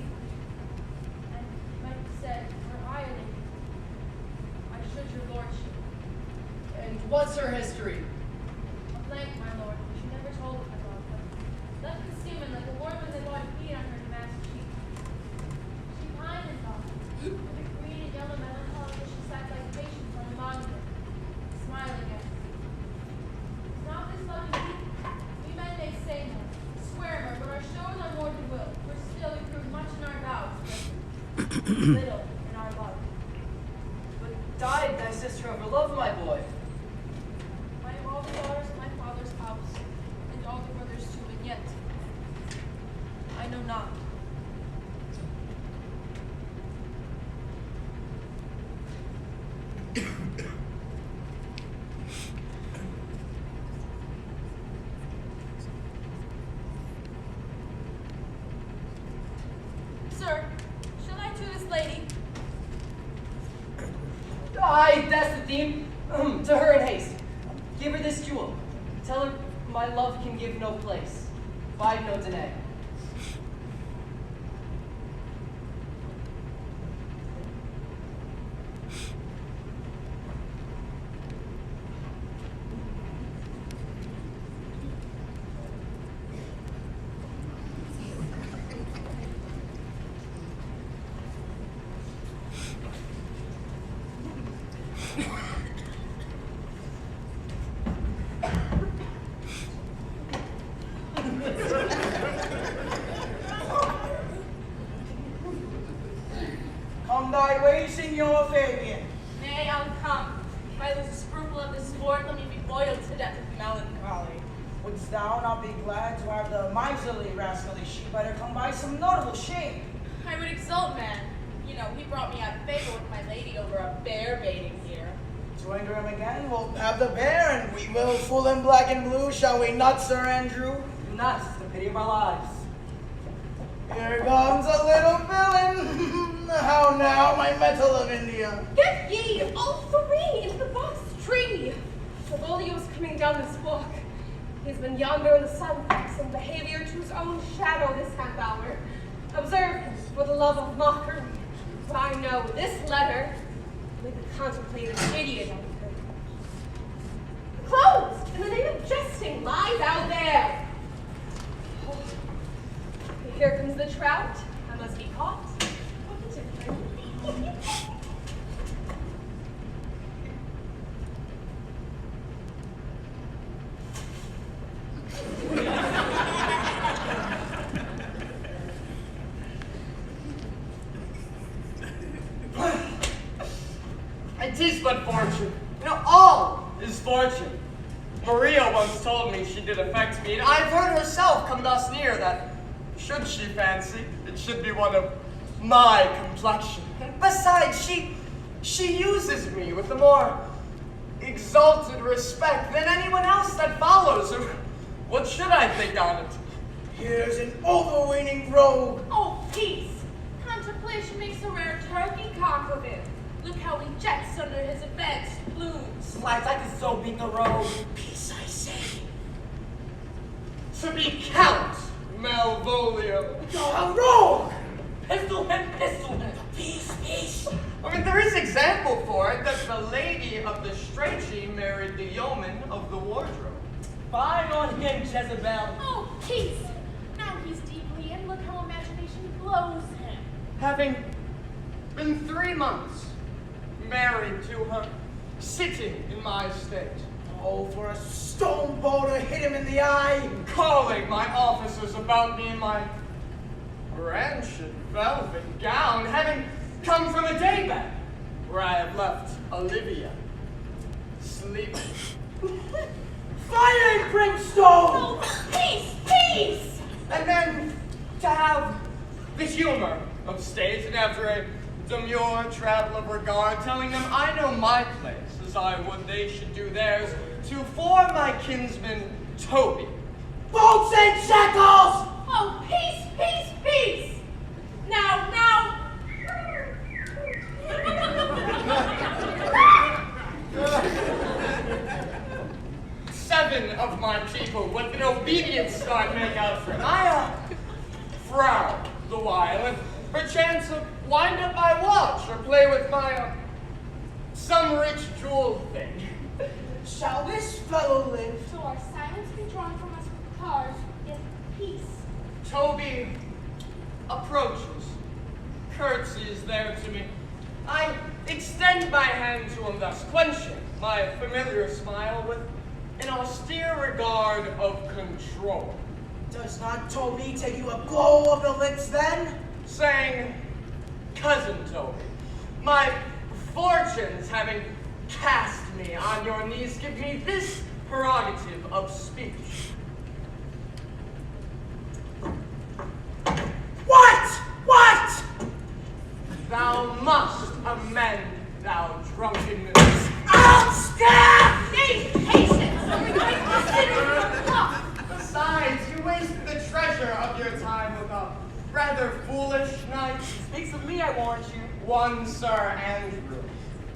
L: And it might be said, were I a lady, I should your lordship.
G: And what's her history?
L: A blank, my lord, which you never told of my love, but left the skimming like a worm when they bought feet on her to match cheek. She pined and thought, with a green and yellow melancholy as she sat like patience on a monument, smiling at me. Is not this love indeed? We men may say more, swear more, but our shows are more than will, for still we prove much in our vows, but little in our love.
G: But died thy sister of her love, my boy.
L: I am all the daughters of my father's house, and all the brothers too, and yet I know not. Sir, shall I to this lady?
G: Aye, that's the theme. To her in haste. Give her this jewel. Tell her my love can give no place. Bide no delay.
A: Come thy way, Signor Fabian.
L: Nay, I'll come. If I lose a scruple of this sport, let me be boiled to death with melancholy.
A: Wouldst thou not be glad to have the miserly, rascally she-biter come by some notable shame?
L: I would exult, man. You know, he brought me out of favor with my lady over a bear baiting here.
A: To enter him again, we'll have the bear, and we will full in black and blue, shall we not, Sir Andrew?
H: Do not, the pity of our lives.
A: Here comes a little villain. How now, my metal of India?
F: Get ye, all three, into the box tree. Savoli was coming down this walk. He's been yonder in the sun, some behavior to his own shadow this half hour. Observe him for the love of mockery. But I know this letter will make a contemplative idiot out of him. Closed, in the name of jesting, lies out there. Oh, here comes the trout. I must be caught.
I: It is but fortune. You know, all is fortune. Maria once told me she did affect me, and I've heard herself come thus near that, should she fancy, it should be one of my complexion. And besides, she uses me with a more exalted respect than anyone else that follows her. What should I think on it?
A: Here's an overweening rogue.
L: Oh, peace! Contemplation makes a rare turkey cock of him. Look how he jets under his advanced plumes.
H: Slides like a so being a rogue. Peace, I say.
I: To be Count Malvolio.
A: A rogue!
H: Pistol and pistol and peace, peace.
I: I mean, there is example for it that the lady of the Strachey married the yeoman of the wardrobe.
H: Fine on him, Jezebel.
L: Oh, peace! Now he's deeply in. Look how imagination blows him.
I: Having been 3 months married to her, sitting in my estate,
A: Oh, for a stone boulder hit him in the eye.
I: calling my officers about me in my rancid velvet gown, having come from a daybed where I have left Olivia sleeping.
A: Fire and brimstone!
L: Oh, peace! Peace!
I: And then to have the humor of state, and after a demure travel of regard, telling them I know my place, as I would they should do theirs, to for my kinsman Toby.
A: Bolts and shackles!
E: Oh, peace, peace, peace! Now.
I: 7 of my people with an obedient start make out for him. I frown the while, and perchance wind up my watch or play with my some rich jewel thing.
A: Shall this fellow live?
E: So our silence be drawn from us with cars, if peace.
I: Toby approaches, curtsies there to me. I extend my hand to him thus, quenching my familiar smile with an austere regard of control.
A: Does not Toby take you a blow of the lips then?
I: Saying, cousin Toby, my fortunes having cast me on your knees give me this prerogative of speech.
A: What?
I: Thou must amend thou drunkenness.
A: Outstaff!
E: Nay, patience! Consider your luck!
I: Besides, you wasted the treasure of your time with a rather foolish knight.
H: Speaks of me, I warrant you.
I: One Sir Andrew.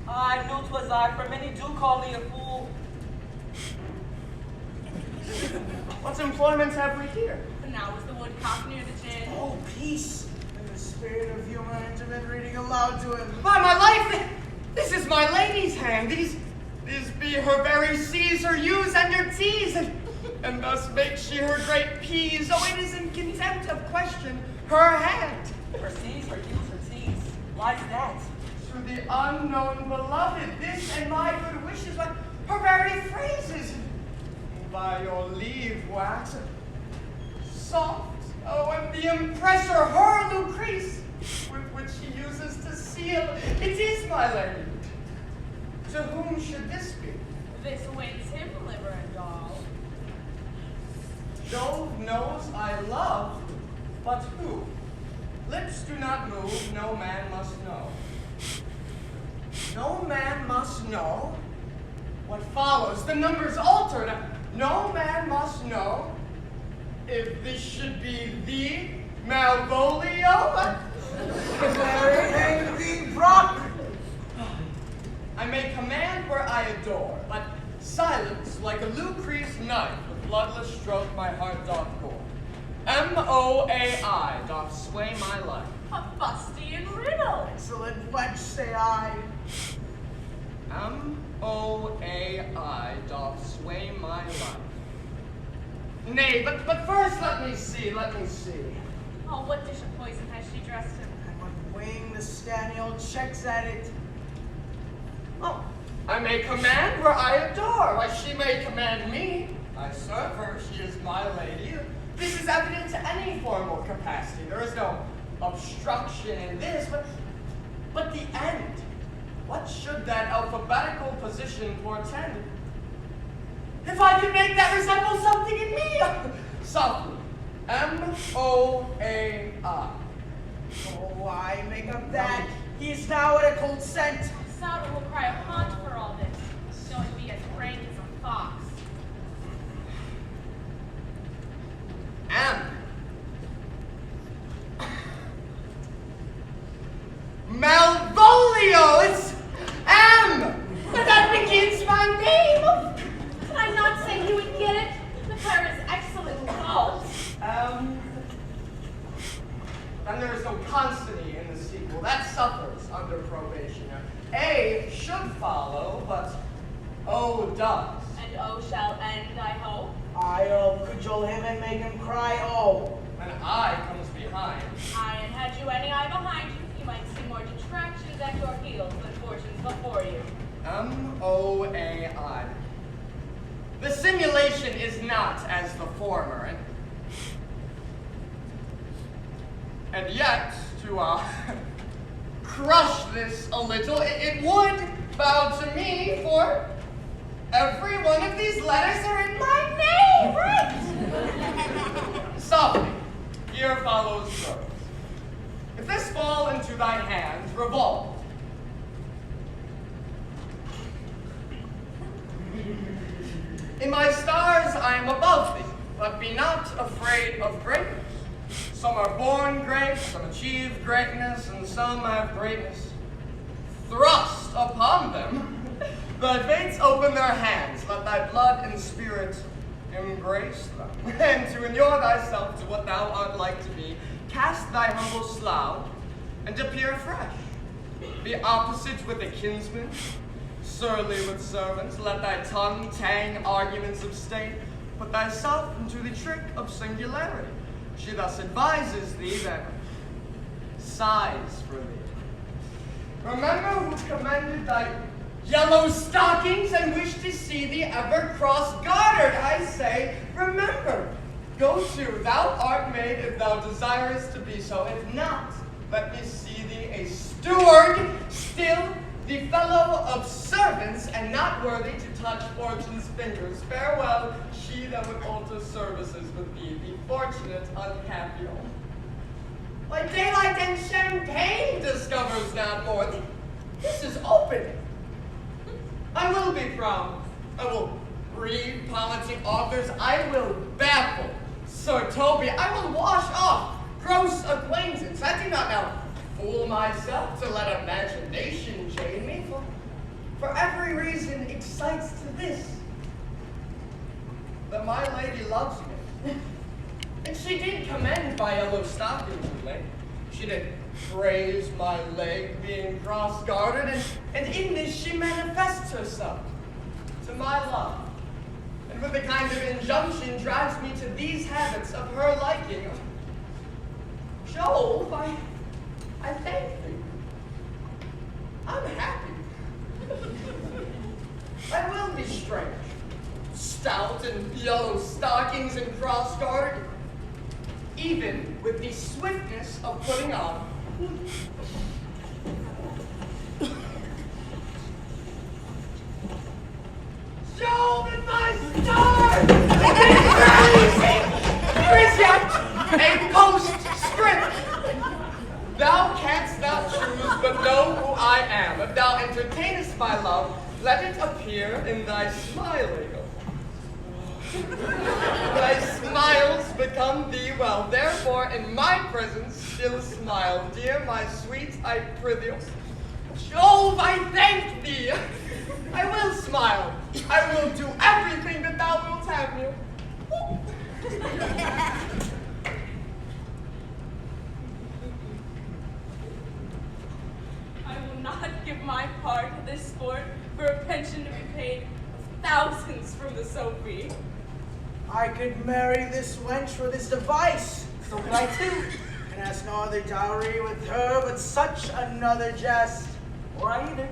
H: I knew 'twas I, for many do call me a fool.
I: What employment have we here?
F: And now is the woodcock near the gin.
A: Oh, peace. In the spirit of humor and timid reading aloud to him.
I: By my life, this is my lady's hand. These be her very C's, her U's, and her T's, and thus makes she her great P's. Oh, it is in contempt of question her hand.
H: Her C's, her U's, her T's. Why's that?
I: To the unknown beloved, this and my good wishes, but her very phrases. By your leave, wax, soft, oh, and the impressor, her Lucrece, with which he uses to seal. It is my lady. To whom should this be?
F: This wins him liver and all.
I: Jove knows I love, but who? Lips do not move, no man must know. No man must know what follows. The number's altered. No man must know if this should be the Malvolio.
A: Very angry Brock.
I: I may command where I adore, but silence like a Lucrece knife, with bloodless stroke my heart doth gore. M-O-A-I doth sway my life.
F: A fustian riddle.
A: Excellent wench, say I.
I: M-O-A-I doth sway my life. Nay, but first let me see.
F: Oh, what dish of poison has she dressed him?
A: And when Wing the Staniel checks at it,
I: Oh, I may command where I adore. Why, she may command me. I serve her, she is my lady. This is evident to any formal capacity. There is no obstruction in this, but the end. What should that alphabetical position portend? If I could make that resemble something in me! Softly. M-O-A-I.
A: oh, I make up that. He is now at a cold scent.
F: Sauter will cry a haunt for all this, knowing me as rank as a fox.
I: M. Malvolio! It's M! That begins my name!
E: Did I not say he would get it? The pair is excellent calls.
I: Then there is no consonant in the sequel. That suffers under probation. A should follow, but O does.
F: And O shall end, I hope.
A: I'll cajole him and make him cry, oh.
I: When I comes behind.
F: Aye, and had you any eye behind you, you might see more detractions at your heels than fortunes before you.
I: M-O-A-I. The simulation is not as the former, and yet, to crush this a little, it would bow to me, for every one of these letters are in my name, right? Softly, here follows verse. If this fall into to thy hands revolve. In my stars I am above thee, but be not afraid of greatness. Some are born great, some achieve greatness, and some have greatness thrust upon them. Thy fates open their hands, let thy blood and spirit embrace them. And to inure thyself to what thou art like to be, cast thy humble slough, and appear fresh. Be opposite with a kinsman, surly with servants, let thy tongue tang arguments of state, put thyself into the trick of singularity. She thus advises thee, then sighs for thee. Remember who commended thy yellow stockings and wished to see thee ever cross-gartered. I say, remember. Go to, thou art made if thou desirest to be so. If not, let me see thee a steward, still the fellow of servants, and not worthy to touch fortune's fingers. Farewell, she that would alter services with thee, the fortunate unhappy. Why, daylight and champagne discovers not more. This is opening. I will be proud. I will read politic authors. I will baffle Sir Toby. I will wash off gross acquaintance. I do not now fool myself to let imagination chain me, for every reason excites to this, that my lady loves me. And she did commend my yellow stockings of late. She did praise my leg being cross-gartered, and in this she manifests herself to my love, and with a kind of injunction drives me to these habits of her liking. Jove, I thank thee. I'm happy. I will be strange, stout and yellow stockings and cross-gartered, even with the swiftness of putting on. Jove in my stars! There is yet a postscript. Thou canst not choose, but know who I am. If thou entertainest my love, let it appear in thy smiling. Thy smiles become thee well. Therefore, in my presence, still smile. Dear my sweet, I prithee. Jove, I thank thee. I will smile. I will do everything that thou wilt have me.
F: I will not give my part of this sport for a pension to be paid of thousands from the Sophie.
A: I could marry this wench for this device, so would I too, and ask no other dowry with her but such another jest, or I either.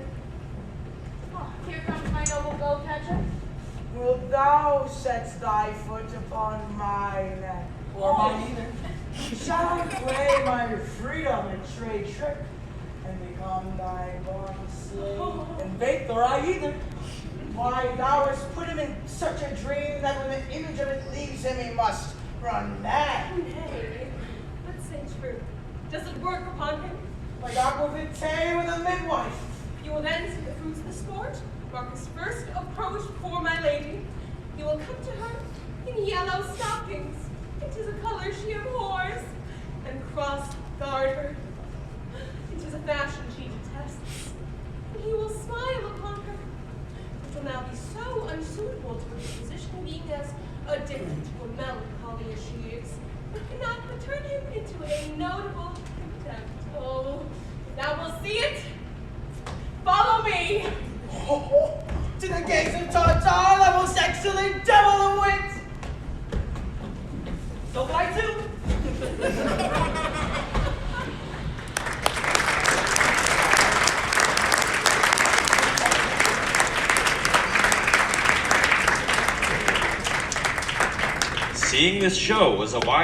L: Here comes my noble gold catcher.
A: Wilt thou set thy foot upon my neck, or mine either? Shall I play my freedom and trade trick, and become thy bond slave, and bait, or I either? Why, thou hast put him in such a dream that when the image of it leaves him, he must run mad.
F: Nay, but say true. Does it work upon him?
A: Like aquavitae with a midwife.
F: You will then see the fruits of the sport, mark his first approach before my lady. You will come to her in yellow stockings. It is a color she abhors, and cross-gartered. It is a fashion she detests, and he will smile upon her. It will now be so unsuitable to her disposition, being as addicted to a melancholy as she is, but cannot but turn him into a notable contempt. Oh, now we'll see it. Follow me.
A: To the gates of Tartar, that most excellent devil of wit. So I too.
C: Seeing this show was a wise